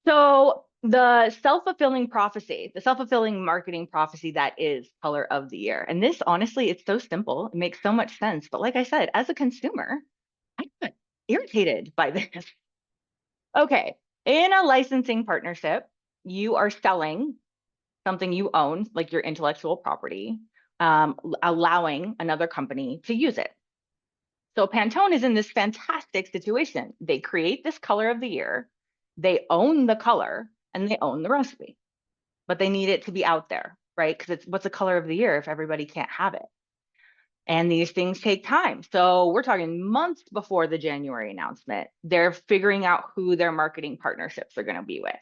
So the self-fulfilling prophecy, the self-fulfilling marketing prophecy that is color of the year. And this, honestly, it's so simple. It makes so much sense. But like I said, as a consumer, I got irritated by this. Okay, in a licensing partnership, you are selling something you own, like your intellectual property, allowing another company to use it. So Pantone is in this fantastic situation. They create this color of the year, they own the color, and they own the recipe, but they need it to be out there, right? Because it's what's the color of the year if everybody can't have it? And these things take time. So we're talking months before the January announcement. They're figuring out who their marketing partnerships are going to be with.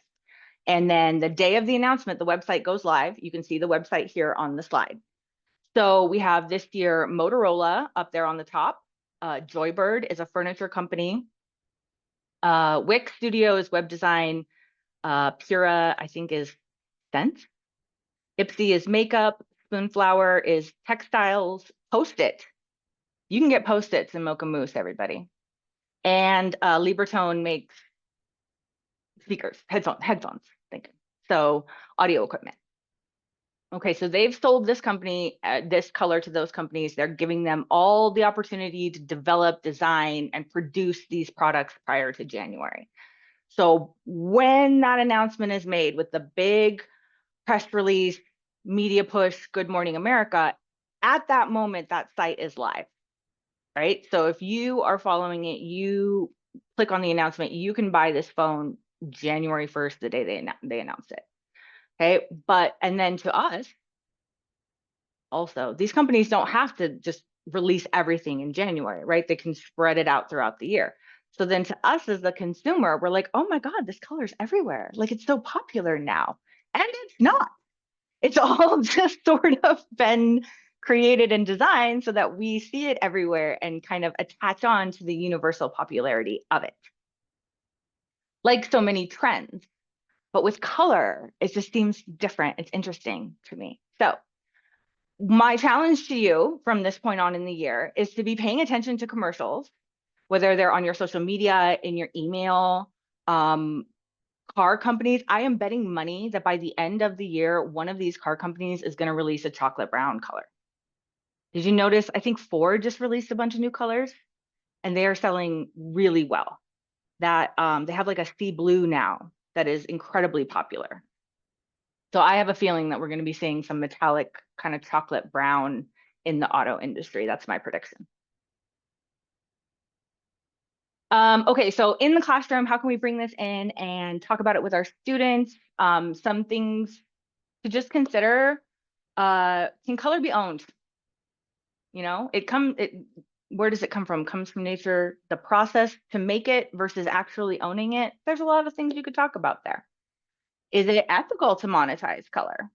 And then the day of the announcement, the website goes live. You can see the website here on the slide. So we have this year Motorola up there on the top. Joybird is a furniture company. Wix Studio is web design. Pura, I think, is scent. Ipsy is makeup. Spoonflower is textiles, Post-it. You can get Post-its in Mocha Mousse, everybody. And Libertone makes speakers, headphones, thinking. So audio equipment. Okay, so they've sold this company, this color to those companies. They're giving them all the opportunity to develop, design, and produce these products prior to January. So when that announcement is made with the big press release, media push, Good Morning America, at that moment, that site is live, right? So if you are following it, you click on the announcement, you can buy this phone January 1st, the day they announced it. Okay, and then to us, also, these companies don't have to just release everything in January, right? They can spread it out throughout the year. So then to us as the consumer, we're like, oh my God, this color's everywhere. Like it's so popular now. And it's not. It's all just sort of been created and designed so that we see it everywhere and kind of attach on to the universal popularity of it. Like so many trends. But with color, it just seems different. It's interesting to me. So my challenge to you from this point on in the year is to be paying attention to commercials, whether they're on your social media, in your email, car companies. I am betting money that by the end of the year, one of these car companies is going to release a chocolate brown color. Did you notice? I think Ford just released a bunch of new colors and they are selling really well. That they have like a sea blue now that is incredibly popular. So I have a feeling that we're going to be seeing some metallic kind of chocolate brown in the auto industry. That's my prediction. Okay, so in the classroom, how can we bring this in and talk about it with our students? Some things to just consider. Can color be owned? You know, where does it come from? Comes from nature, the process to make it versus actually owning it. There's a lot of things you could talk about there. Is it ethical to monetize color?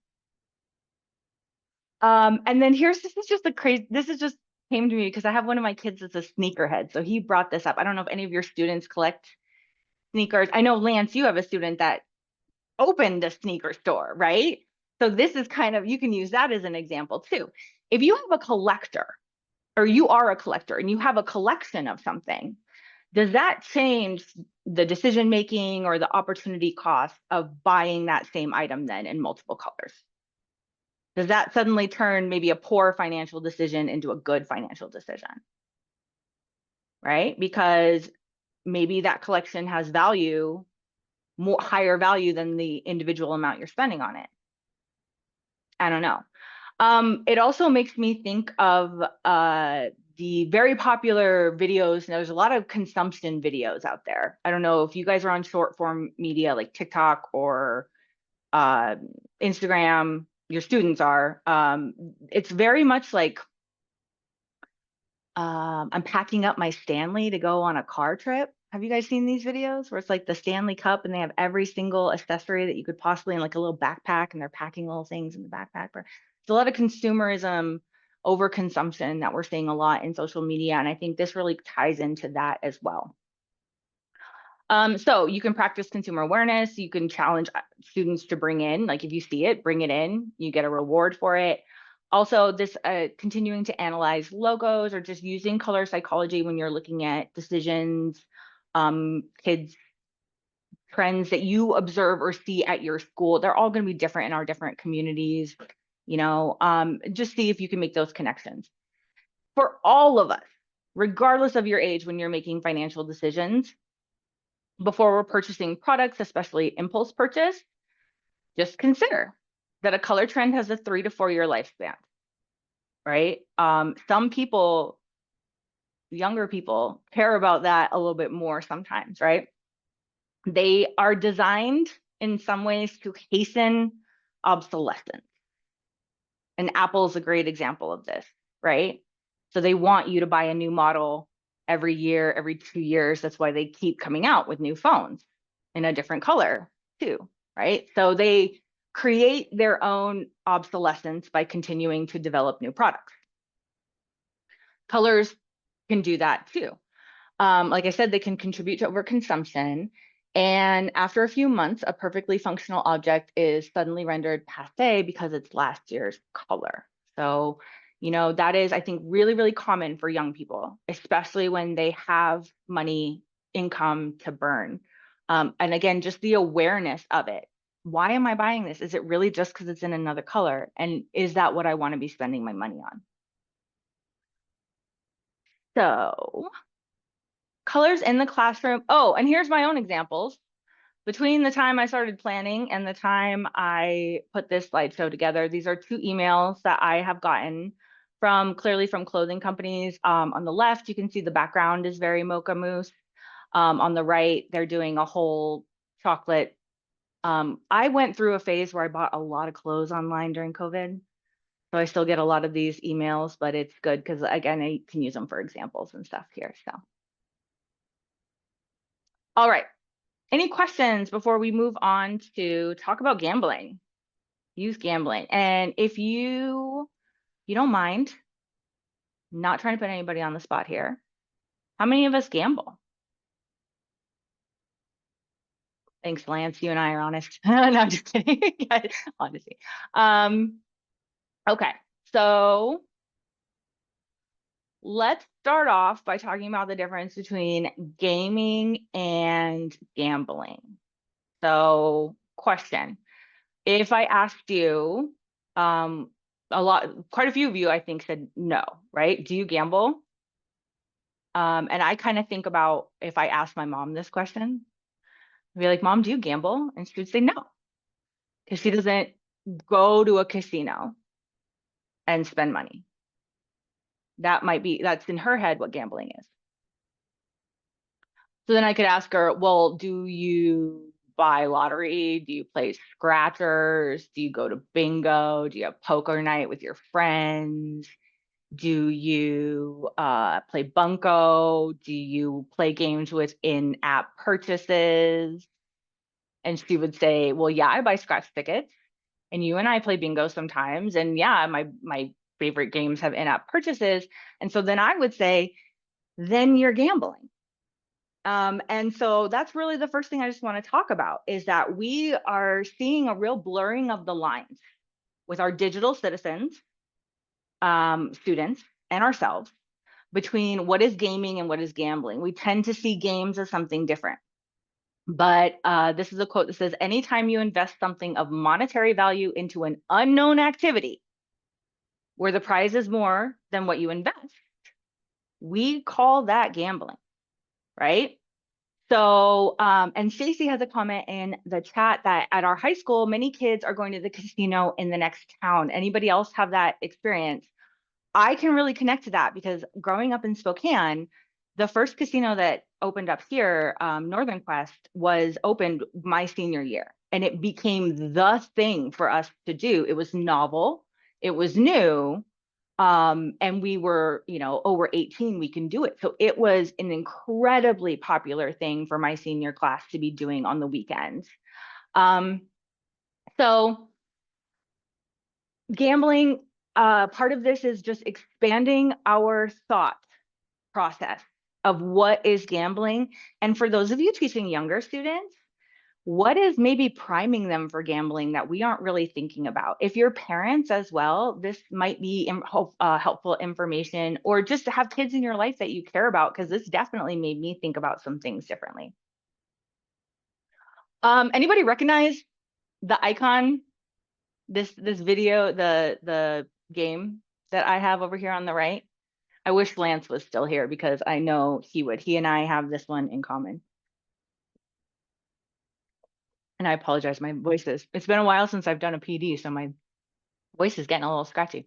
And then this is just this is just came to me because I have one of my kids that's a sneakerhead. So he brought this up. I don't know if any of your students collect sneakers. I know, Lance, you have a student that opened a sneaker store, right? So this is kind of, you can use that as an example too. If you have a collector or you are a collector and you have a collection of something, does that change the decision making or the opportunity cost of buying that same item then in multiple colors? Does that suddenly turn maybe a poor financial decision into a good financial decision? Right? Because maybe that collection has value, more higher value than the individual amount you're spending on it. I don't know. It also makes me think of the very popular videos. There's a lot of consumption videos out there. I don't know if you guys are on short form media like TikTok or Instagram, your students are. It's very much like I'm packing up my Stanley to go on a car trip. Have you guys seen these videos where it's like the Stanley Cup and they have every single accessory that you could possibly in like a little backpack and they're packing little things in the backpack? It's a lot of consumerism, overconsumption that we're seeing a lot in social media. And I think this really ties into that as well. So you can practice consumer awareness. You can challenge students to bring in, like if you see it, bring it in, you get a reward for it. Also, this continuing to analyze logos or just using color psychology when you're looking at decisions, kids, trends that you observe or see at your school. They're all going to be different in our different communities. You know, just see if you can make those connections. For all of us, regardless of your age, when you're making financial decisions, before we're purchasing products, especially impulse purchase, just consider that a color trend has a 3 to 4 year lifespan, right? Some people, younger people, care about that a little bit more sometimes, right? They are designed in some ways to hasten obsolescence. And Apple's a great example of this, right? So they want you to buy a new model every year, every 2 years. That's why they keep coming out with new phones in a different color too, right? So they create their own obsolescence by continuing to develop new products. Colors can do that too. Like I said, they can contribute to overconsumption. And after a few months, a perfectly functional object is suddenly rendered passé because it's last year's color. So, that is, I think, really, really common for young people, especially when they have money, income to burn. And again, just the awareness of it. Why am I buying this? Is it really just because it's in another color? And is that what I want to be spending my money on? So, colors in the classroom. Oh, and here's my own examples. Between the time I started planning and the time I put this slideshow together, these are 2 emails that I have gotten clearly from clothing companies. On the left, you can see the background is very mocha mousse. On the right, they're doing a whole chocolate. I went through a phase where I bought a lot of clothes online during COVID. So I still get a lot of these emails, but it's good because, again, I can use them for examples and stuff here. So, all right. Any questions before we move on to talk about gambling? Youth gambling. And if you don't mind, not trying to put anybody on the spot here, how many of us gamble? Thanks, Lance. You and I are honest. No, I'm just kidding. Honesty. Okay, so let's start off by talking about the difference between gaming and gambling. So, question. If I asked you, quite a few of you, I think, said no, right? Do you gamble? And I kind of think about if I asked my mom this question, I'd be like, Mom, do you gamble? And she would say no, because she doesn't go to a casino and spend money. That's in her head what gambling is. So then I could ask her, well, do you buy lottery? Do you play scratchers? Do you go to bingo? Do you have poker night with your friends? Do you play bunco? Do you play games with in-app purchases? And she would say, well, yeah, I buy scratch tickets. And you and I play bingo sometimes. And yeah, my favorite games have in-app purchases. And so then I would say, then you're gambling. And so that's really the first thing I just want to talk about is that we are seeing a real blurring of the lines with our digital citizens, students, and ourselves between what is gaming and what is gambling. We tend to see games as something different. But this is a quote that says, anytime you invest something of monetary value into an unknown activity where the prize is more than what you invest, we call that gambling, right? So, and Stacy has a comment in the chat that at our high school, many kids are going to the casino in the next town. Anybody else have that experience? I can really connect to that because growing up in Spokane, the first casino that opened up here, Northern Quest, was opened my senior year. And it became the thing for us to do. It was novel, it was new, and we were, over 18, we can do it. So it was an incredibly popular thing for my senior class to be doing on the weekends. So gambling, part of this is just expanding our thought process of what is gambling. And for those of you teaching younger students, what is maybe priming them for gambling that we aren't really thinking about? If you're parents as well, this might be helpful information, or just to have kids in your life that you care about, because this definitely made me think about some things differently. Anybody recognize the icon, this video, the game that I have over here on the right? I wish Lance was still here because I know he would. He and I have this one in common. And I apologize, my voice it's been a while since I've done a PD, so my voice is getting a little scratchy.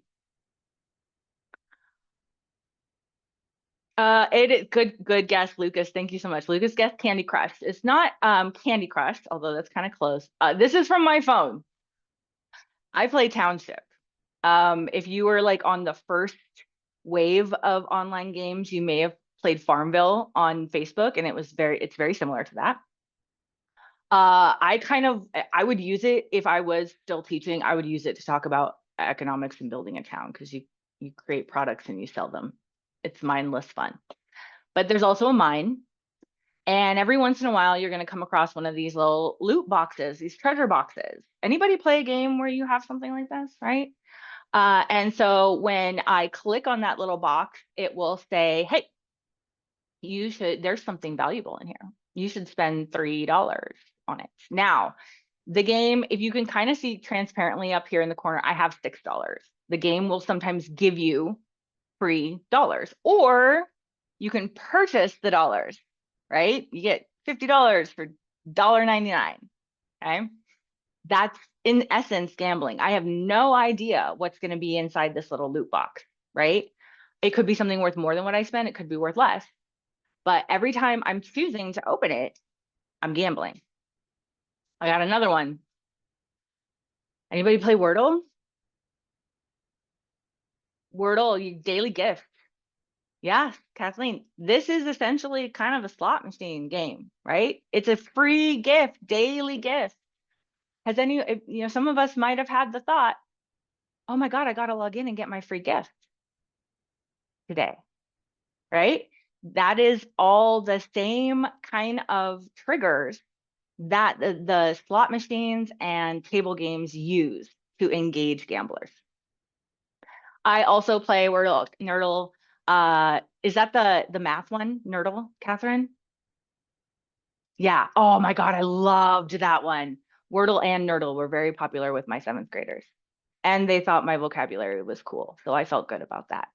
It is good guess, Lucas. Thank you so much. Lucas guessed Candy Crush. It's not Candy Crush, although that's kind of close. This is from my phone. I play Township. If you were like on the first wave of online games, you may have played Farmville on Facebook, and it's very similar to that. I would use it if I was still teaching. I would use it to talk about economics and building a town, because you create products and you sell them. It's mindless fun. But there's also a mine. And every once in a while, you're going to come across one of these little loot boxes, these treasure boxes. Anybody play a game where you have something like this, right? And so when I click on that little box, it will say, hey, there's something valuable in here. You should spend $3 on it. Now, the game, if you can kind of see transparently up here in the corner, I have $6. The game will sometimes give you free dollars, or you can purchase the dollars, right? You get $50 for $1.99. Okay. That's in essence gambling. I have no idea what's going to be inside this little loot box, right? It could be something worth more than what I spent. It could be worth less. But every time I'm choosing to open it, I'm gambling. I got another one. Anybody play Wordle? Wordle, you daily gift. Yes, Kathleen, this is essentially kind of a slot machine game, right? It's a free gift, daily gift. Some of us might have had the thought, oh my God, I got to log in and get my free gift today, right? That is all the same kind of triggers that the slot machines and table games use to engage gamblers. I also play Wordle, Nerdle. Is that the math one, Nerdle, Catherine? Yeah. Oh my God, I loved that one. Wordle and Nerdle were very popular with my 7th graders, and they thought my vocabulary was cool, so I felt good about that.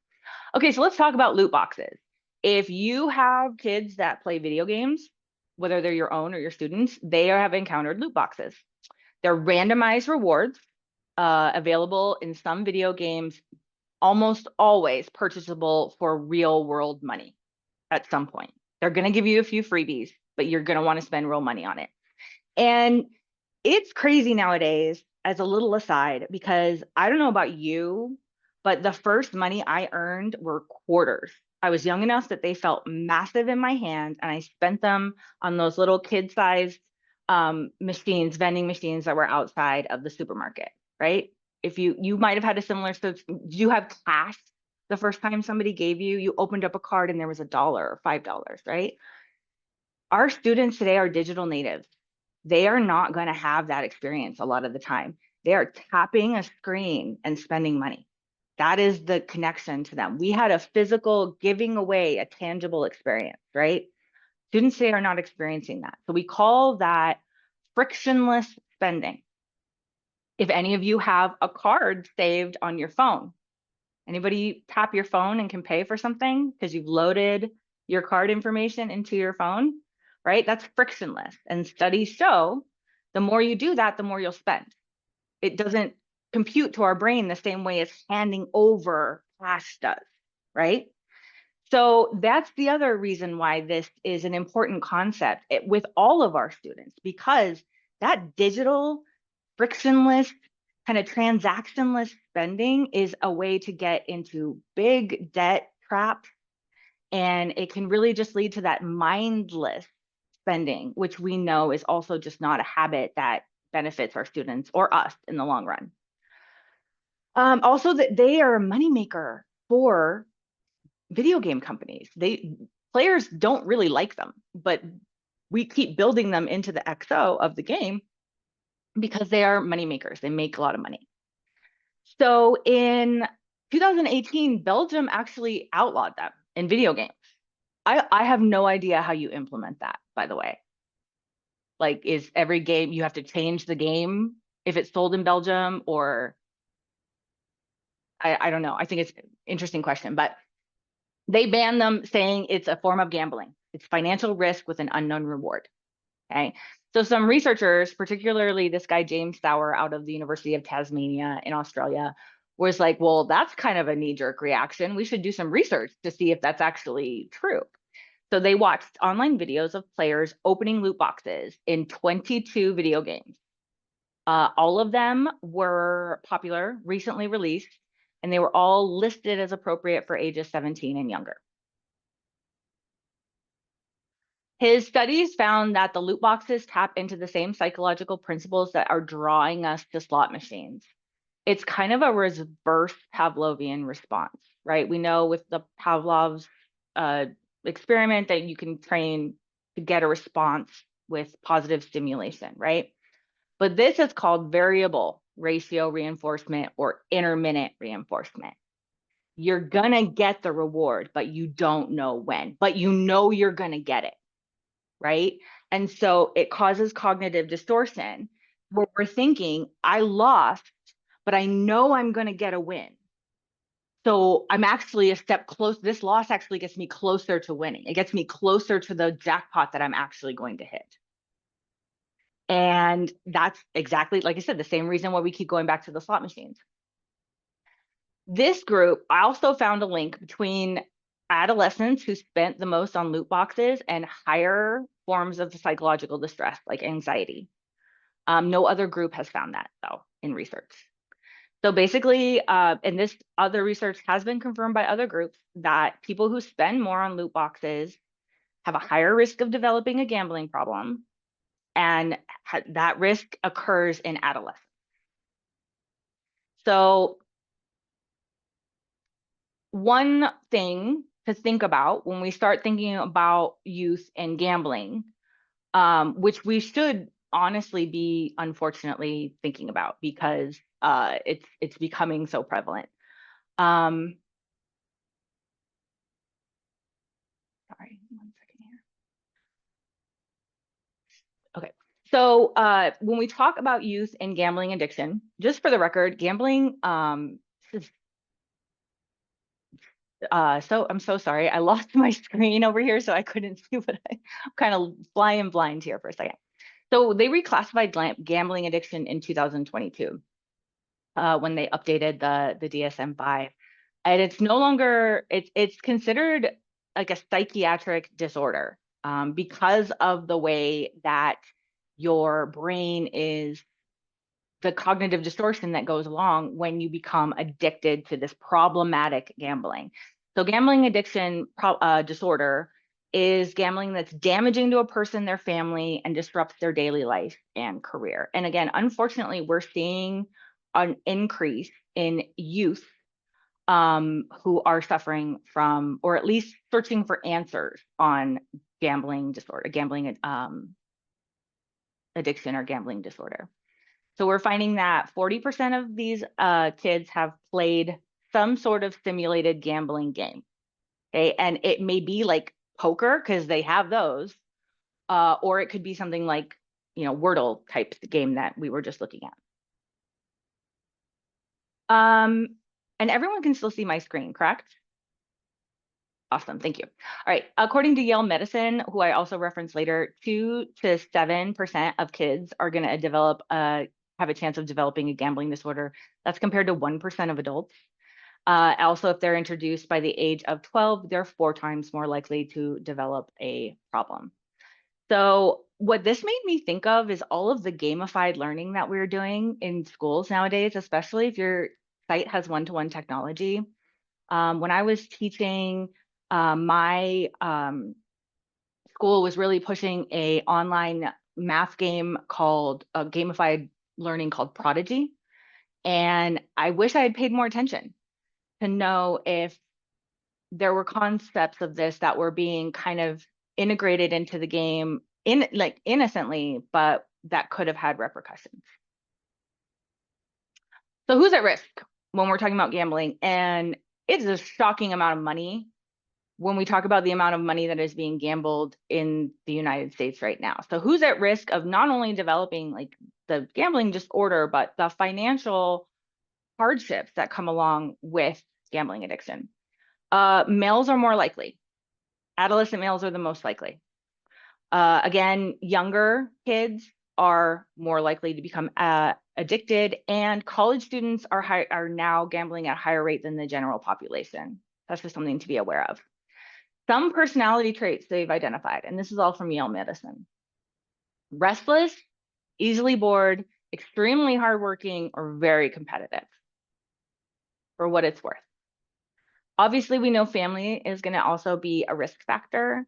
Okay, so let's talk about loot boxes. If you have kids that play video games, whether they're your own or your students, they have encountered loot boxes. They're randomized rewards available in some video games, almost always purchasable for real world money at some point. They're going to give you a few freebies, but you're going to want to spend real money on it. And it's crazy nowadays, as a little aside, because I don't know about you, but the first money I earned were quarters. I was young enough that they felt massive in my hand, and I spent them on those little kid-sized machines, vending machines that were outside of the supermarket, right? If you might have had a similar, so you have cash the first time somebody gave you opened up a card and there was $1 or $5, right? Our students today are digital natives. They are not going to have that experience a lot of the time. They are tapping a screen and spending money. That is the connection to them. We had a physical giving away, a tangible experience, right? Students today are not experiencing that. So we call that frictionless spending. If any of you have a card saved on your phone, anybody tap your phone and can pay for something because you've loaded your card information into your phone, right? That's frictionless. And studies show the more you do that, the more you'll spend. It doesn't compute to our brain the same way as handing over cash does, right? So that's the other reason why this is an important concept with all of our students, because that digital, frictionless, kind of transactionless spending is a way to get into big debt traps. And it can really just lead to that mindless spending, which we know is also just not a habit that benefits our students or us in the long run. Also, that they are a moneymaker for video game companies. Players don't really like them, but we keep building them into the XO of the game because they are money makers. They make a lot of money. So in 2018, Belgium actually outlawed them in video games. I have no idea how you implement that, by the way. Like, is every game you have to change the game if it's sold in Belgium, or I don't know. I think it's an interesting question, but they banned them, saying it's a form of gambling. It's financial risk with an unknown reward. Okay. So some researchers, particularly this guy, James Sauer out of the University of Tasmania in Australia, was like, well, that's kind of a knee-jerk reaction. We should do some research to see if that's actually true. So they watched online videos of players opening loot boxes in 22 video games. All of them were popular, recently released, and they were all listed as appropriate for ages 17 and younger. His studies found that the loot boxes tap into the same psychological principles that are drawing us to slot machines. It's kind of a reverse Pavlovian response, right? We know with the Pavlov's experiment that you can train to get a response with positive stimulation, right? But this is called variable ratio reinforcement or intermittent reinforcement. You're gonna get the reward, but you don't know when, but you know you're gonna get it, right? And so it causes cognitive distortion where we're thinking, I lost, but I know I'm gonna get a win. So I'm actually a step close. This loss actually gets me closer to winning. It gets me closer to the jackpot that I'm actually going to hit. And that's exactly, like I said, the same reason why we keep going back to the slot machines. This group, I also found a link between adolescents who spent the most on loot boxes and higher forms of psychological distress, like anxiety. No other group has found that, though, in research. So basically, and this other research has been confirmed by other groups, that people who spend more on loot boxes have a higher risk of developing a gambling problem, and that risk occurs in adolescence. So one thing to think about when we start thinking about youth and gambling, which we should honestly be unfortunately thinking about because it's becoming so prevalent. Sorry, 1 second here. Okay. So when we talk about youth and gambling addiction, just for the record, gambling so I'm so sorry. I lost my screen over here, so I couldn't see what I'm kind of flying blind here for a second. So they reclassified gambling addiction in 2022 when they updated the DSM-5, and it's no longer it's considered like a psychiatric disorder because of the way that your brain is the cognitive distortion that goes along when you become addicted to this problematic gambling. So gambling addiction disorder is gambling that's damaging to a person, their family, and disrupts their daily life and career. And again, unfortunately, we're seeing an increase in youth who are suffering from, or at least searching for answers on gambling disorder, gambling addiction or gambling disorder. So we're finding that 40% of these kids have played some sort of simulated gambling game. Okay, and it may be like poker because they have those, or it could be something like, Wordle type game that we were just looking at. And everyone can still see my screen, correct? Awesome, thank you. All right, according to Yale Medicine, who I also reference later, 2 to 7% of kids are going to develop have a chance of developing a gambling disorder. That's compared to 1% of adults. Also, if they're introduced by the age of 12, they're 4 times more likely to develop a problem. So what this made me think of is all of the gamified learning that we're doing in schools nowadays, especially if your site has one-to-one technology. When I was teaching, my school was really pushing a online math game called gamified learning called Prodigy. And I wish I had paid more attention to know if there were concepts of this that were being kind of integrated into the game innocently, but that could have had repercussions. So who's at risk when we're talking about gambling? And it's a shocking amount of money when we talk about the amount of money that is being gambled in the United States right now. So who's at risk of not only developing like the gambling disorder, but the financial hardships that come along with gambling addiction? Males are more likely. Adolescent males are the most likely. Again, younger kids are more likely to become addicted, and college students are now gambling at a higher rate than the general population. That's just something to be aware of. Some personality traits they've identified, and this is all from Yale Medicine: restless, easily bored, extremely hardworking, or very competitive, for what it's worth. Obviously, we know family is going to also be a risk factor.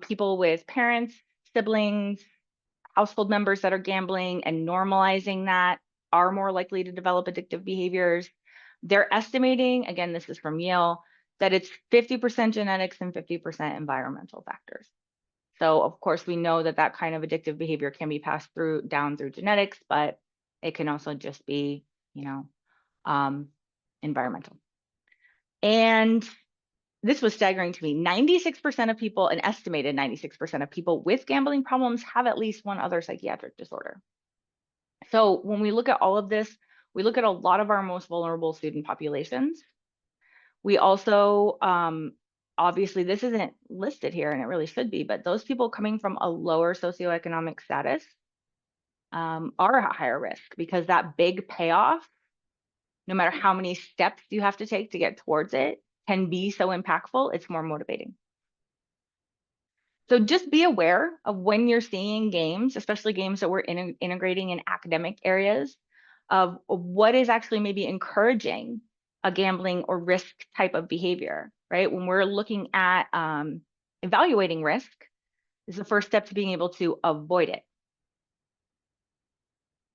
People with parents, siblings, household members that are gambling and normalizing that are more likely to develop addictive behaviors. They're estimating, again, this is from Yale, that it's 50% genetics and 50% environmental factors. So of course we know that that kind of addictive behavior can be passed down through genetics, but it can also just be, you know, environmental. And this was staggering to me. 96% of people, an estimated 96% of people with gambling problems have at least one other psychiatric disorder. So when we look at all of this, we look at a lot of our most vulnerable student populations. We also, obviously this isn't listed here and it really should be, but those people coming from a lower socioeconomic status are at higher risk because that big payoff, no matter how many steps you have to take to get towards it, can be so impactful, it's more motivating. So just be aware of when you're seeing games, especially games that we're integrating in academic areas, of what is actually maybe encouraging a gambling or risk type of behavior, right? When we're looking at evaluating risk, is the first step to being able to avoid it.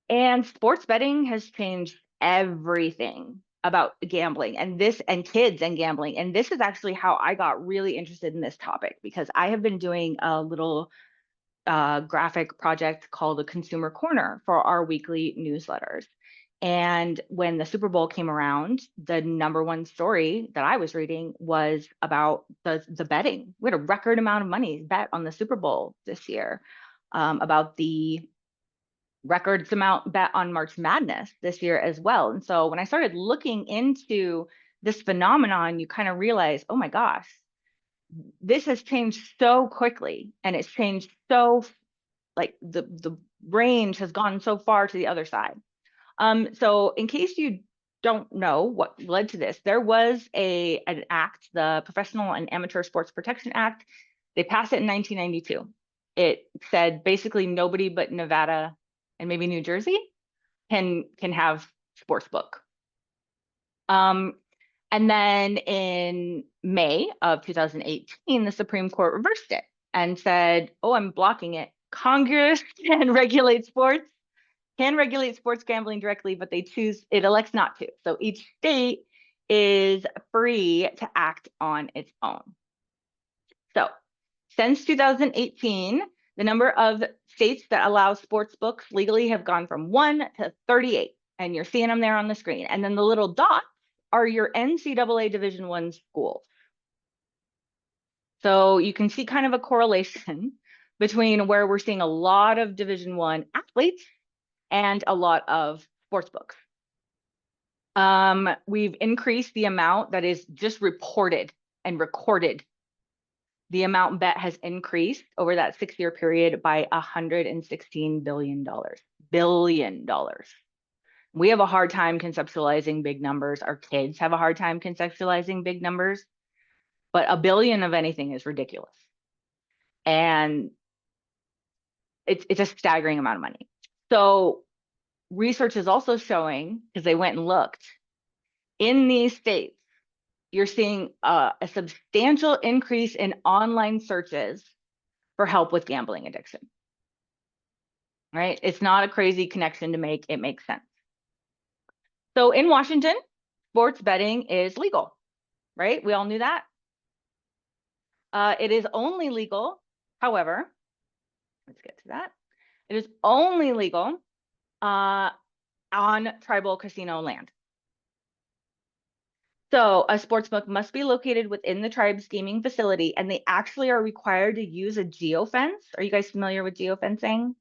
And sports betting has changed everything about gambling and kids and gambling. And this is actually how I got really interested in this topic, because I have been doing a little graphic project called a Consumer Corner for our weekly newsletters. And when the Super Bowl came around, the number one story that I was reading was about the betting. We had a record amount of money bet on the Super Bowl this year, about the records amount bet on March Madness this year as well. And so when I started looking into this phenomenon, you kind of realize, oh my gosh, this has changed so quickly, and it's changed so, like, the range has gone so far to the other side. So in case you don't know what led to this, there was an act, the Professional and Amateur Sports Protection Act. They passed it in 1992. It said basically nobody but Nevada and maybe New Jersey can have sports book. And then in May of 2018, the Supreme Court reversed it and said, oh, I'm blocking it. Congress can regulate sports gambling directly, but it elects not to. So each state is free to act on its own. So since 2018, the number of states that allow sports books legally have gone from 1 to 38, and you're seeing them there on the screen. And then the little dots are your NCAA Division I schools. So you can see kind of a correlation between where we're seeing a lot of Division I athletes and a lot of sports books. We've increased the amount that is just reported and recorded. The amount bet has increased over that 6-year period by $116 billion. Billion dollars. We have a hard time conceptualizing big numbers. Our kids have a hard time conceptualizing big numbers, but $1 billion of anything is ridiculous. And it's a staggering amount of money. So research is also showing, because they went and looked, in these states, you're seeing a substantial increase in online searches for help with gambling addiction. Right? It's not a crazy connection to make. It makes sense. So in Washington, sports betting is legal, right? We all knew that. It is only legal, however, let's get to that. It is only legal on tribal casino land. So a sportsbook must be located within the tribe's gaming facility, and they actually are required to use a geofence. Are you guys familiar with geofencing?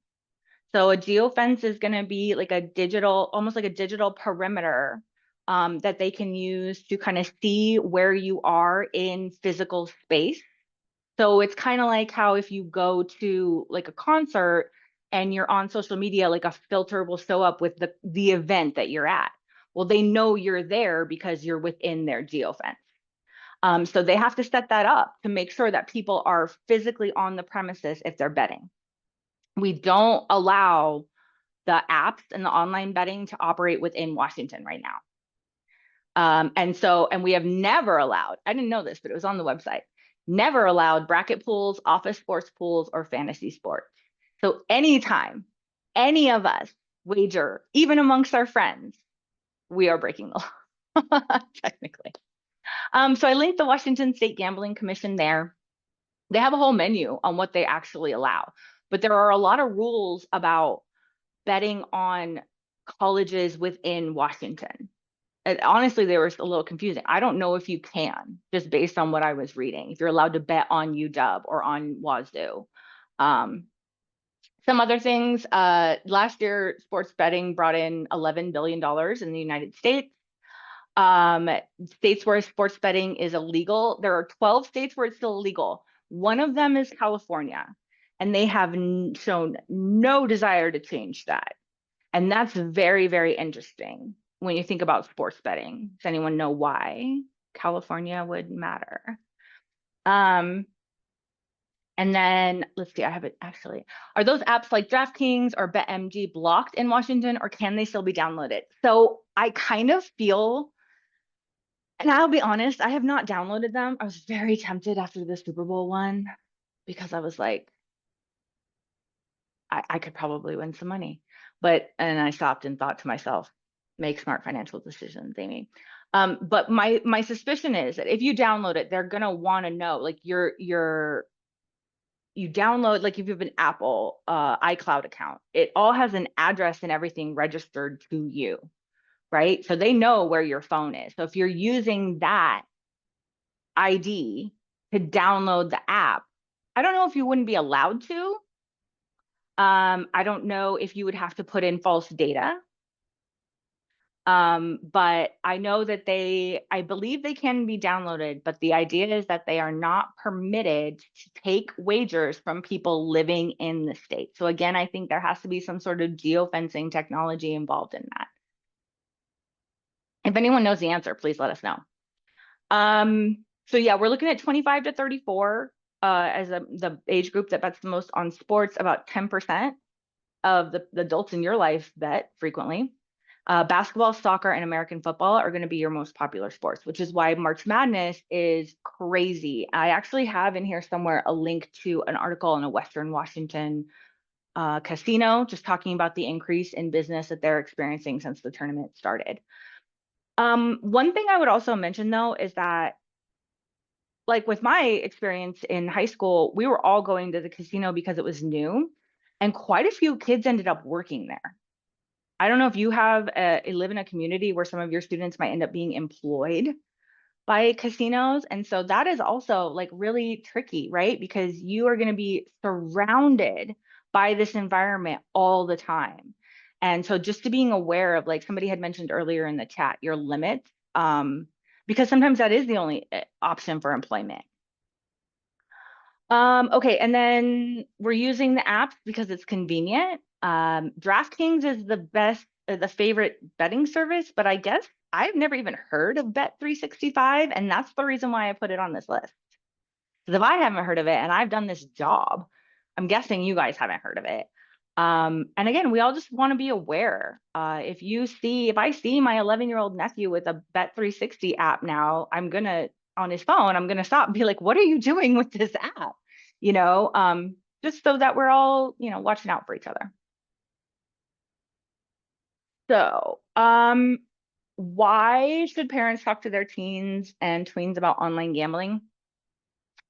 So a geofence is going to be like a digital, almost like a digital perimeter that they can use to kind of see where you are in physical space. So it's kind of like how if you go to like a concert and you're on social media, like a filter will show up with the event that you're at. Well, they know you're there because you're within their geofence. So they have to set that up to make sure that people are physically on the premises if they're betting. We don't allow the apps and the online betting to operate within Washington right now. And we have never allowed, I didn't know this, but it was on the website, never allowed bracket pools, office sports pools, or fantasy sports. So anytime any of us wager, even amongst our friends, we are breaking the law, technically. So I linked the Washington State Gambling Commission there. They have a whole menu on what they actually allow, but there are a lot of rules about betting on colleges within Washington. And honestly, they were a little confusing. I don't know if you can, just based on what I was reading, if you're allowed to bet on UW or on Wazoo. Um, some other things, last year, sports betting brought in $11 billion in the United States. Um, States where sports betting is illegal, there are 12 states where it's still illegal. One of them is California, and they have shown no desire to change that. And that's very, very interesting when you think about sports betting. Does anyone know why California would matter? Um, and then let's see, I have it actually. Are those apps like DraftKings or BetMG blocked in Washington, or can they still be downloaded? So I kind of feel, and I'll be honest, I have not downloaded them. I was very tempted after the Super Bowl one because I was like, I could probably win some money. And I stopped and thought to myself, make smart financial decisions, Amy. But my suspicion is that if you download it, they're gonna want to know, like you download, like if you have an Apple iCloud account, it all has an address and everything registered to you, right? So they know where your phone is. So if you're using that ID to download the app, I don't know if you wouldn't be allowed to. I don't know if you would have to put in false data. But I know that I believe they can be downloaded, but the idea is that they are not permitted to take wagers from people living in the state. So again, I think there has to be some sort of geofencing technology involved in that. If anyone knows the answer, please let us know. So yeah, we're looking at 25 to 34 as the age group that bets the most on sports. About 10% of the adults in your life bet frequently. Basketball, soccer, and American football are going to be your most popular sports, which is why March Madness is crazy. I actually have in here somewhere a link to an article in a Western Washington casino, just talking about the increase in business that they're experiencing since the tournament started. One thing I would also mention though is that, like with my experience in high school, we were all going to the casino because it was new, and quite a few kids ended up working there. I don't know if you live in a community where some of your students might end up being employed by casinos. And so that is also like really tricky, right? Because you are going to be surrounded by this environment all the time. And so just to being aware of, like somebody had mentioned earlier in the chat, your limits, because sometimes that is the only option for employment. Okay, and then we're using the apps because it's convenient. DraftKings is the best, the favorite betting service, but I guess I've never even heard of Bet365, and that's the reason why I put it on this list. Because if I haven't heard of it and I've done this job, I'm guessing you guys haven't heard of it. And again, we all just want to be aware. If I see my 11-year-old nephew with a Bet360 app now, on his phone, I'm gonna stop and be like, what are you doing with this app? Just so that we're all, watching out for each other. So, why should parents talk to their teens and tweens about online gambling?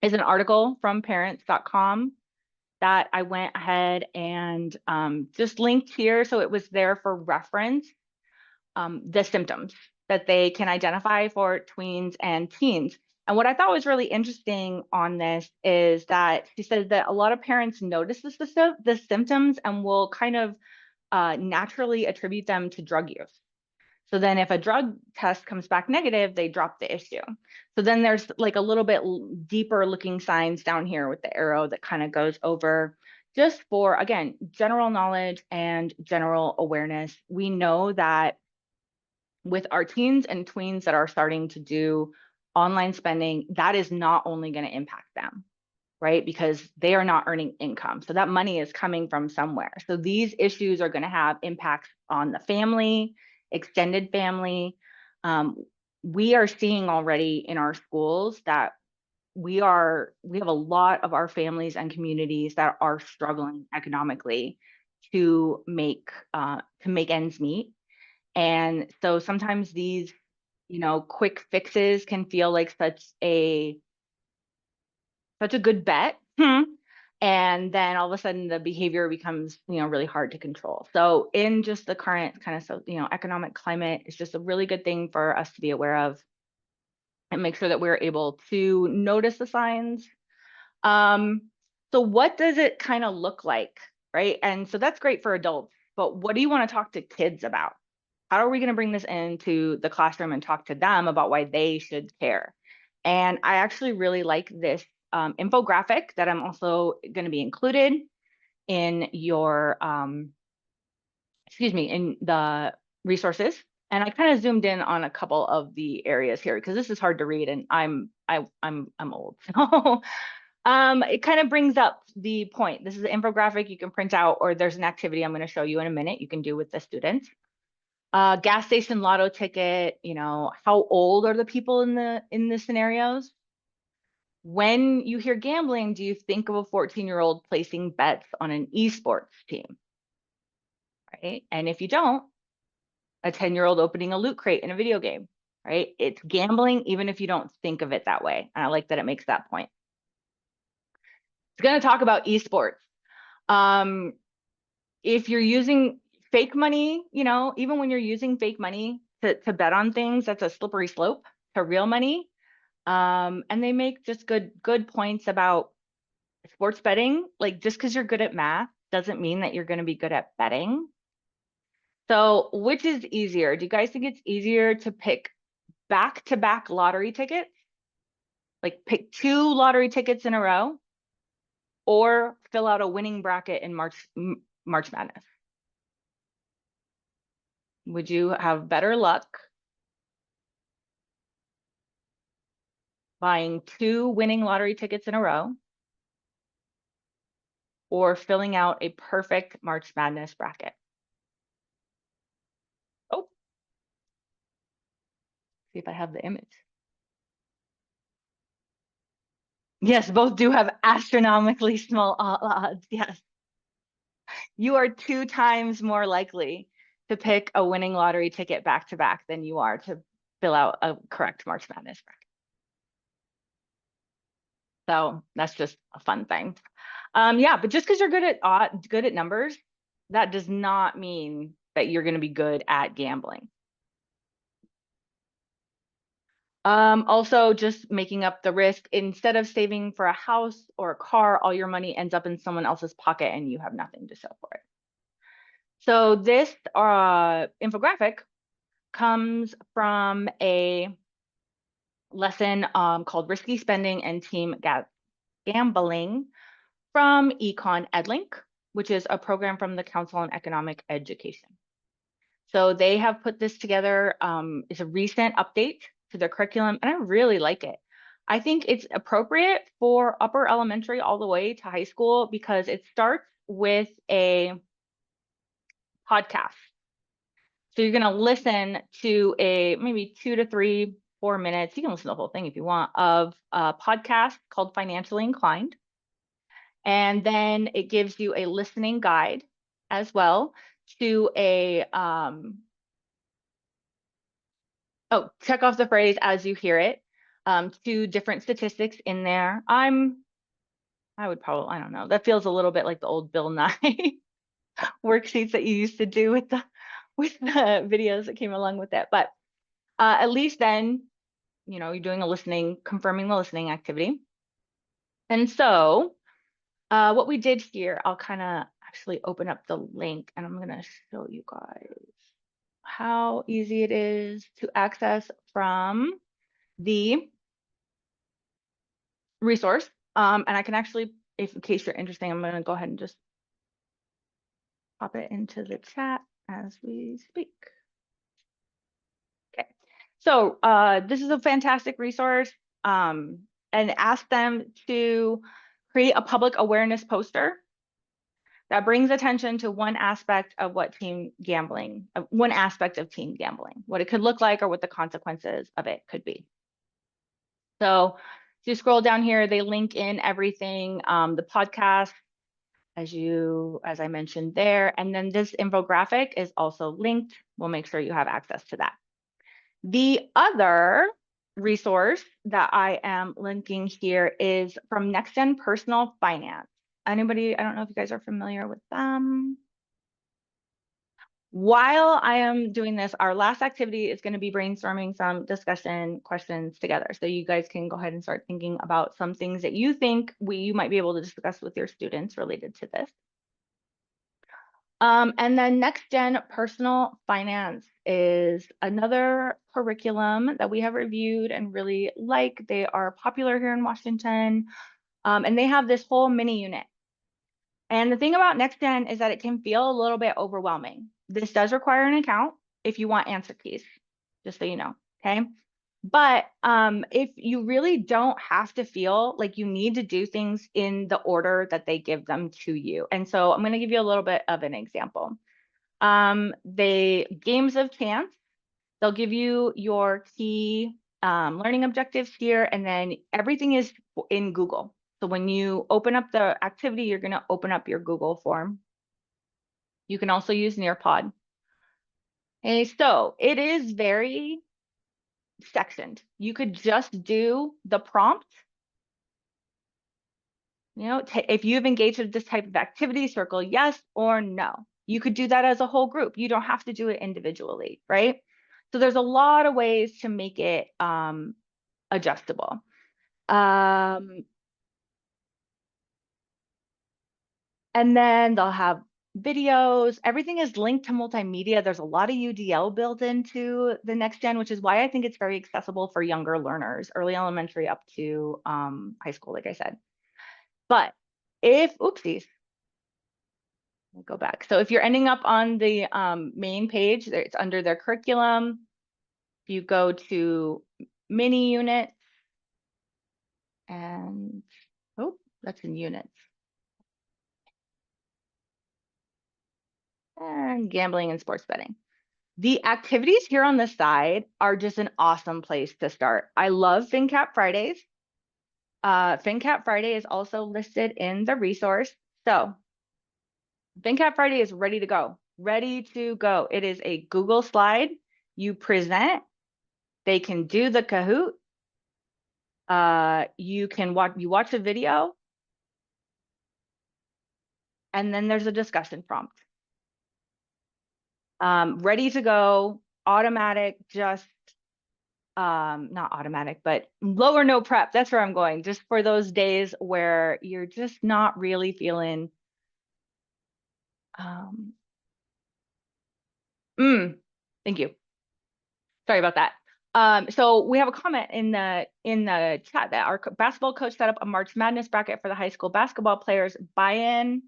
Is an article from parents.com that I went ahead and just linked here. So it was there for reference, the symptoms that they can identify for tweens and teens. And what I thought was really interesting on this is that she said that a lot of parents notice the symptoms and will kind of naturally attribute them to drug use. So then if a drug test comes back negative, they drop the issue. So then there's like a little bit deeper looking signs down here with the arrow that kind of goes over just for, again, general knowledge and general awareness. We know that with our teens and tweens that are starting to do online spending, that is not only going to impact them, right? Because they are not earning income. So that money is coming from somewhere. So these issues are going to have impacts on the family, extended family. We are seeing already in our schools that we have a lot of our families and communities that are struggling economically to make ends meet. And so sometimes these, quick fixes can feel like such a such a good bet. And then all of a sudden the behavior becomes, really hard to control. So in just the current kind of, economic climate, it's just a really good thing for us to be aware of and make sure that we're able to notice the signs. So what does it kind of look like, right? And so that's great for adults, but what do you want to talk to kids about? How are we going to bring this into the classroom and talk to them about why they should care? And I actually really like this infographic that I'm also going to be included in your, in the resources. And I kind of zoomed in on a couple of the areas here because this is hard to read, and I'm old. So it kind of brings up the point. This is an infographic you can print out, or there's an activity I'm going to show you in a minute you can do with the students. Gas station lotto ticket, how old are the people in the scenarios? When you hear gambling, do you think of a 14-year-old placing bets on an esports team? Right? And if you don't, a 10-year-old opening a loot crate in a video game, right? It's gambling, even if you don't think of it that way. And I like that it makes that point. It's going to talk about esports. If you're using fake money, even when you're using fake money to bet on things, that's a slippery slope to real money. And they make just good points about sports betting. Like, just because you're good at math doesn't mean that you're going to be good at betting. So which is easier? Do you guys think it's easier to pick back-to-back lottery tickets? Like pick 2 lottery tickets in a row, or fill out a winning bracket in March Madness? Would you have better luck buying 2 winning lottery tickets in a row, or filling out a perfect March Madness bracket? Oh, see if I have the image. Yes, both do have astronomically small odds. Yes. You are 2 times more likely to pick a winning lottery ticket back to back than you are to fill out a correct March Madness bracket. So that's just a fun thing. Yeah, but just because you're good at numbers, that does not mean that you're going to be good at gambling. Also, just making up the risk. Instead of saving for a house or a car, all your money ends up in someone else's pocket and you have nothing to show for it. So this infographic comes from a lesson called Risky Spending and Team Gambling from Econ EdLink, which is a program from the Council on Economic Education. So they have put this together. It's a recent update to their curriculum, and I really like it. I think it's appropriate for upper elementary all the way to high school because it starts with a podcast. So you're going to listen to a maybe 2 to 3, 4 minutes. You can listen to the whole thing if you want, of a podcast called Financially Inclined. And then it gives you a listening guide as well to check off the phrase as you hear it, 2 different statistics in there. I would probably, I don't know, that feels a little bit like the old Bill Nye worksheets that you used to do with the videos that came along with it. But at least then, you're doing confirming the listening activity. And so what we did here, I'll kind of actually open up the link and I'm going to show you guys how easy it is to access from the resource. And I can actually, in case you're interested, I'm going to go ahead and just pop it into the chat as we speak. Okay, so this is a fantastic resource, and ask them to create a public awareness poster that brings attention to one aspect of what team gambling, what it could look like or what the consequences of it could be. So if you scroll down here, they link in everything, the podcast, as I mentioned there, and then this infographic is also linked. We'll make sure you have access to that. The other resource that I am linking here is from Next Gen Personal Finance. Anybody, I don't know if you guys are familiar with them. While I am doing this, our last activity is going to be brainstorming some discussion questions together. So you guys can go ahead and start thinking about some things that you think you might be able to discuss with your students related to this. And then Next Gen Personal Finance is another curriculum that we have reviewed and really like. They are popular here in Washington, and they have this whole mini unit. And the thing about Next Gen is that it can feel a little bit overwhelming. This does require an account if you want answer keys, just so you know, okay? But if you really don't have to feel like you need to do things in the order that they give them to you. And so I'm going to give you a little bit of an example. The games of chance, they'll give you your key learning objectives here, and then everything is in Google. So when you open up the activity, you're going to open up your Google form. You can also use Nearpod. Okay, so it is very sectioned. You could just do the prompt. You know, if you've engaged with this type of activity, circle yes or no. You could do that as a whole group. You don't have to do it individually, right? So there's a lot of ways to make it adjustable. And then they'll have videos. Everything is linked to multimedia. There's a lot of UDL built into the Next Gen, which is why I think it's very accessible for younger learners, early elementary up to high school, like I said. But if, oopsies, let me go back. So if you're ending up on the main page, it's under their curriculum. If you go to mini units, and, oh, that's in units. And gambling and sports betting. The activities here on the side are just an awesome place to start. I love FinCap Fridays. FinCap Friday is also listed in the resource. So FinCap Friday is ready to go, ready to go. It is a Google slide. You present, they can do the Kahoot. You can watch a video, and then there's a discussion prompt. Ready to go, automatic, just not automatic, but low or no prep. That's where I'm going, just for those days where you're just not really feeling thank you. Sorry about that. So we have a comment in the chat that our basketball coach set up a March Madness bracket for the high school basketball players. Buy-in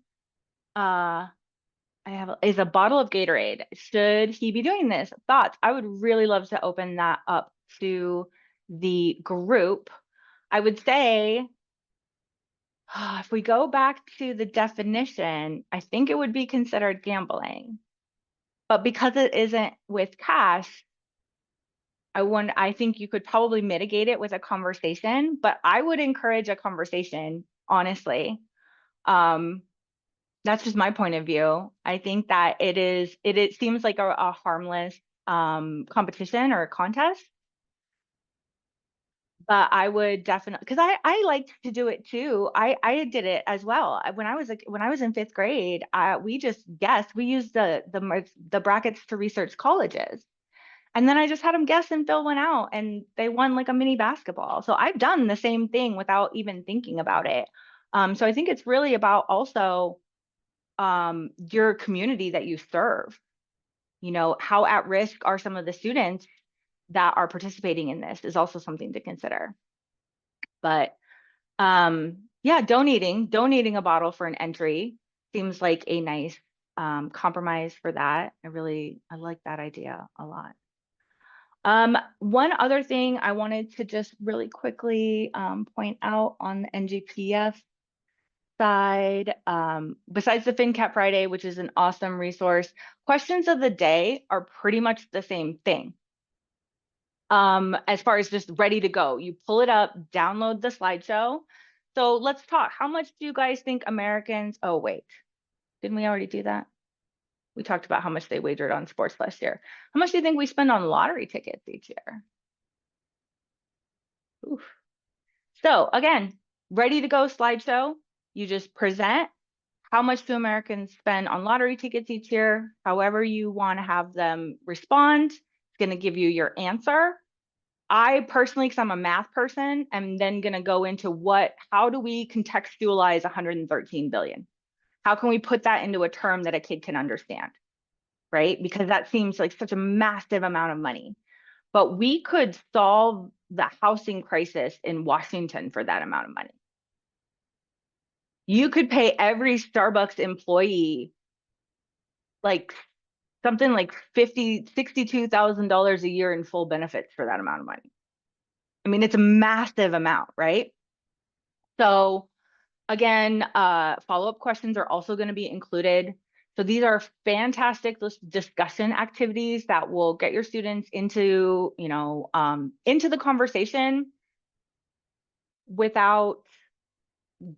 is a bottle of Gatorade. Should he be doing this? Thoughts? I would really love to open that up to the group. I would say if we go back to the definition, I think it would be considered gambling. But because it isn't with cash, I think you could probably mitigate it with a conversation, but I would encourage a conversation, honestly. That's just my point of view. I think that it seems like a harmless competition or a contest. But I would definitely, because I liked to do it too. I did it as well. When I was in fifth grade, we just guessed. We used the brackets to research colleges. And then I just had them guess and fill one out, and they won like a mini basketball. So I've done the same thing without even thinking about it. So I think it's really about also your community that you serve. You know, how at risk are some of the students that are participating in this is also something to consider. But yeah, donating a bottle for an entry seems like a nice compromise for that. I like that idea a lot. One other thing I wanted to just really quickly point out on the NGPF side, besides the FinCap Friday, which is an awesome resource, questions of the day are pretty much the same thing. As far as just ready to go, you pull it up, download the slideshow. So let's talk. How much do you guys think Americans, oh wait, didn't we already do that? We talked about how much they wagered on sports last year. How much do you think we spend on lottery tickets each year? Oof. So again, ready to go slideshow. You just present how much do Americans spend on lottery tickets each year, however you want to have them respond. It's going to give you your answer. I personally, because I'm a math person, am then going to go into how do we contextualize 113 billion? How can we put that into a term that a kid can understand, right? Because that seems like such a massive amount of money. But we could solve the housing crisis in Washington for that amount of money. You could pay every Starbucks employee like something like $62,000 a year in full benefits for that amount of money. I mean, it's a massive amount, right? So again, follow-up questions are also going to be included. So these are fantastic discussion activities that will get your students into, into the conversation without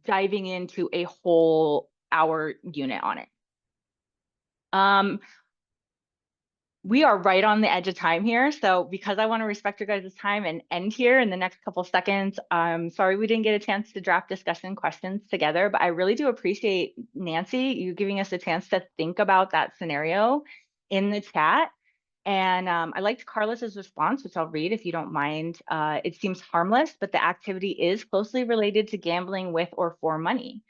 diving into a whole hour unit on it. We are right on the edge of time here. So because I want to respect your guys' time and end here in the next couple seconds, I'm sorry we didn't get a chance to draft discussion questions together, but I really do appreciate, Nancy, you giving us a chance to think about that scenario in the chat. And I liked Carlos's response, which I'll read if you don't mind. It seems harmless, but the activity is closely related to gambling with or for money.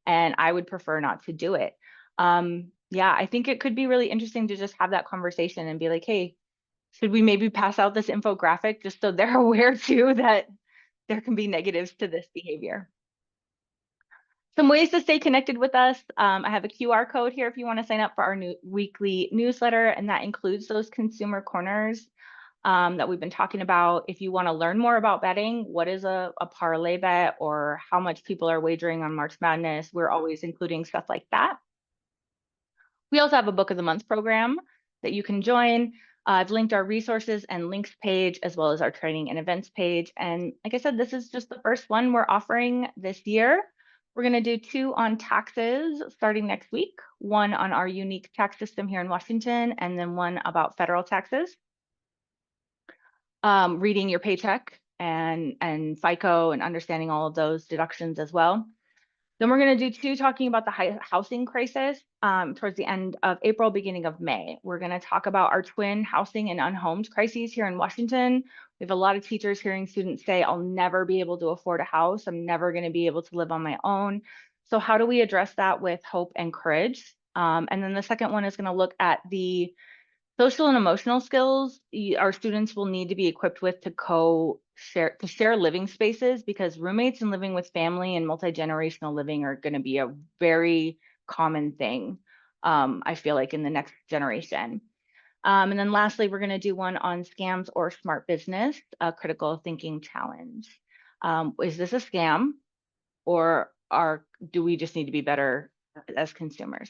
And I would prefer not to do it. Yeah, I think it could be really interesting to just have that conversation and be like, hey, should we maybe pass out this infographic just so they're aware too that there can be negatives to this behavior. Some ways to stay connected with us. I have a QR code here if you want to sign up for our new weekly newsletter, and that includes those consumer corners that we've been talking about. If you want to learn more about betting, what is a parlay bet or how much people are wagering on March Madness, we're always including stuff like that. We also have a book of the month program that you can join. I've linked our resources and links page as well as our training and events page. And like I said, this is just the first one we're offering this year. We're going to do 2 on taxes starting next week, 1 on our unique tax system here in Washington, and then 1 about federal taxes. Reading your paycheck and FICO and understanding all of those deductions as well. Then we're going to do 2 talking about the housing crisis towards the end of April, beginning of May. We're going to talk about our twin housing and unhomed crises here in Washington. We have a lot of teachers hearing students say, I'll never be able to afford a house. I'm never going to be able to live on my own. So how do we address that with hope and courage? And then the second one is going to look at the social and emotional skills our students will need to be equipped with to share living spaces, because roommates and living with family and multi-generational living are going to be a very common thing, I feel like, in the next generation. And then lastly, we're going to do one on scams or smart business, a critical thinking challenge. Is this a scam, or do we just need to be better as consumers?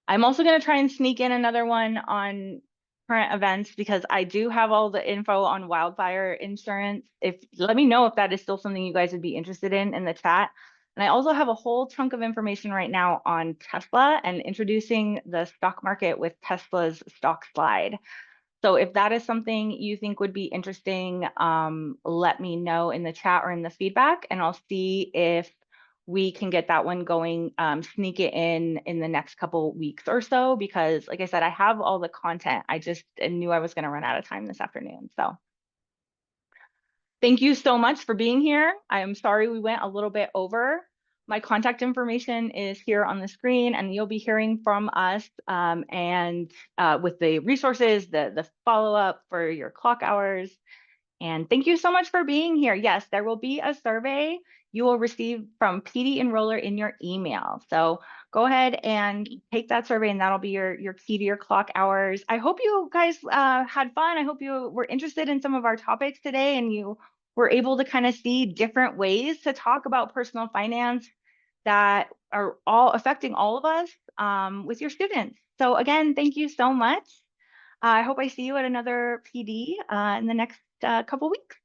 I'm also going to try and sneak in another one on current events, because I do have all the info on wildfire insurance. Let me know if that is still something you guys would be interested in the chat. And I also have a whole chunk of information right now on Tesla and introducing the stock market with Tesla's stock slide. So if that is something you think would be interesting, let me know in the chat or in the feedback, and I'll see if we can get that one going, sneak it in the next couple weeks or so, because like I said, I have all the content. I just knew I was going to run out of time this afternoon. So thank you so much for being here. I am sorry we went a little bit over. My contact information is here on the screen, and you'll be hearing from us and with the resources, the follow-up for your clock hours. And thank you so much for being here. Yes, there will be a survey you will receive from PD Enroller in your email. So go ahead and take that survey, and that'll be your key to your clock hours. I hope you guys had fun. I hope you were interested in some of our topics today, and you were able to kind of see different ways to talk about personal finance that are all affecting all of us with your students. So again, thank you so much. I hope I see you at another PD in the next couple weeks.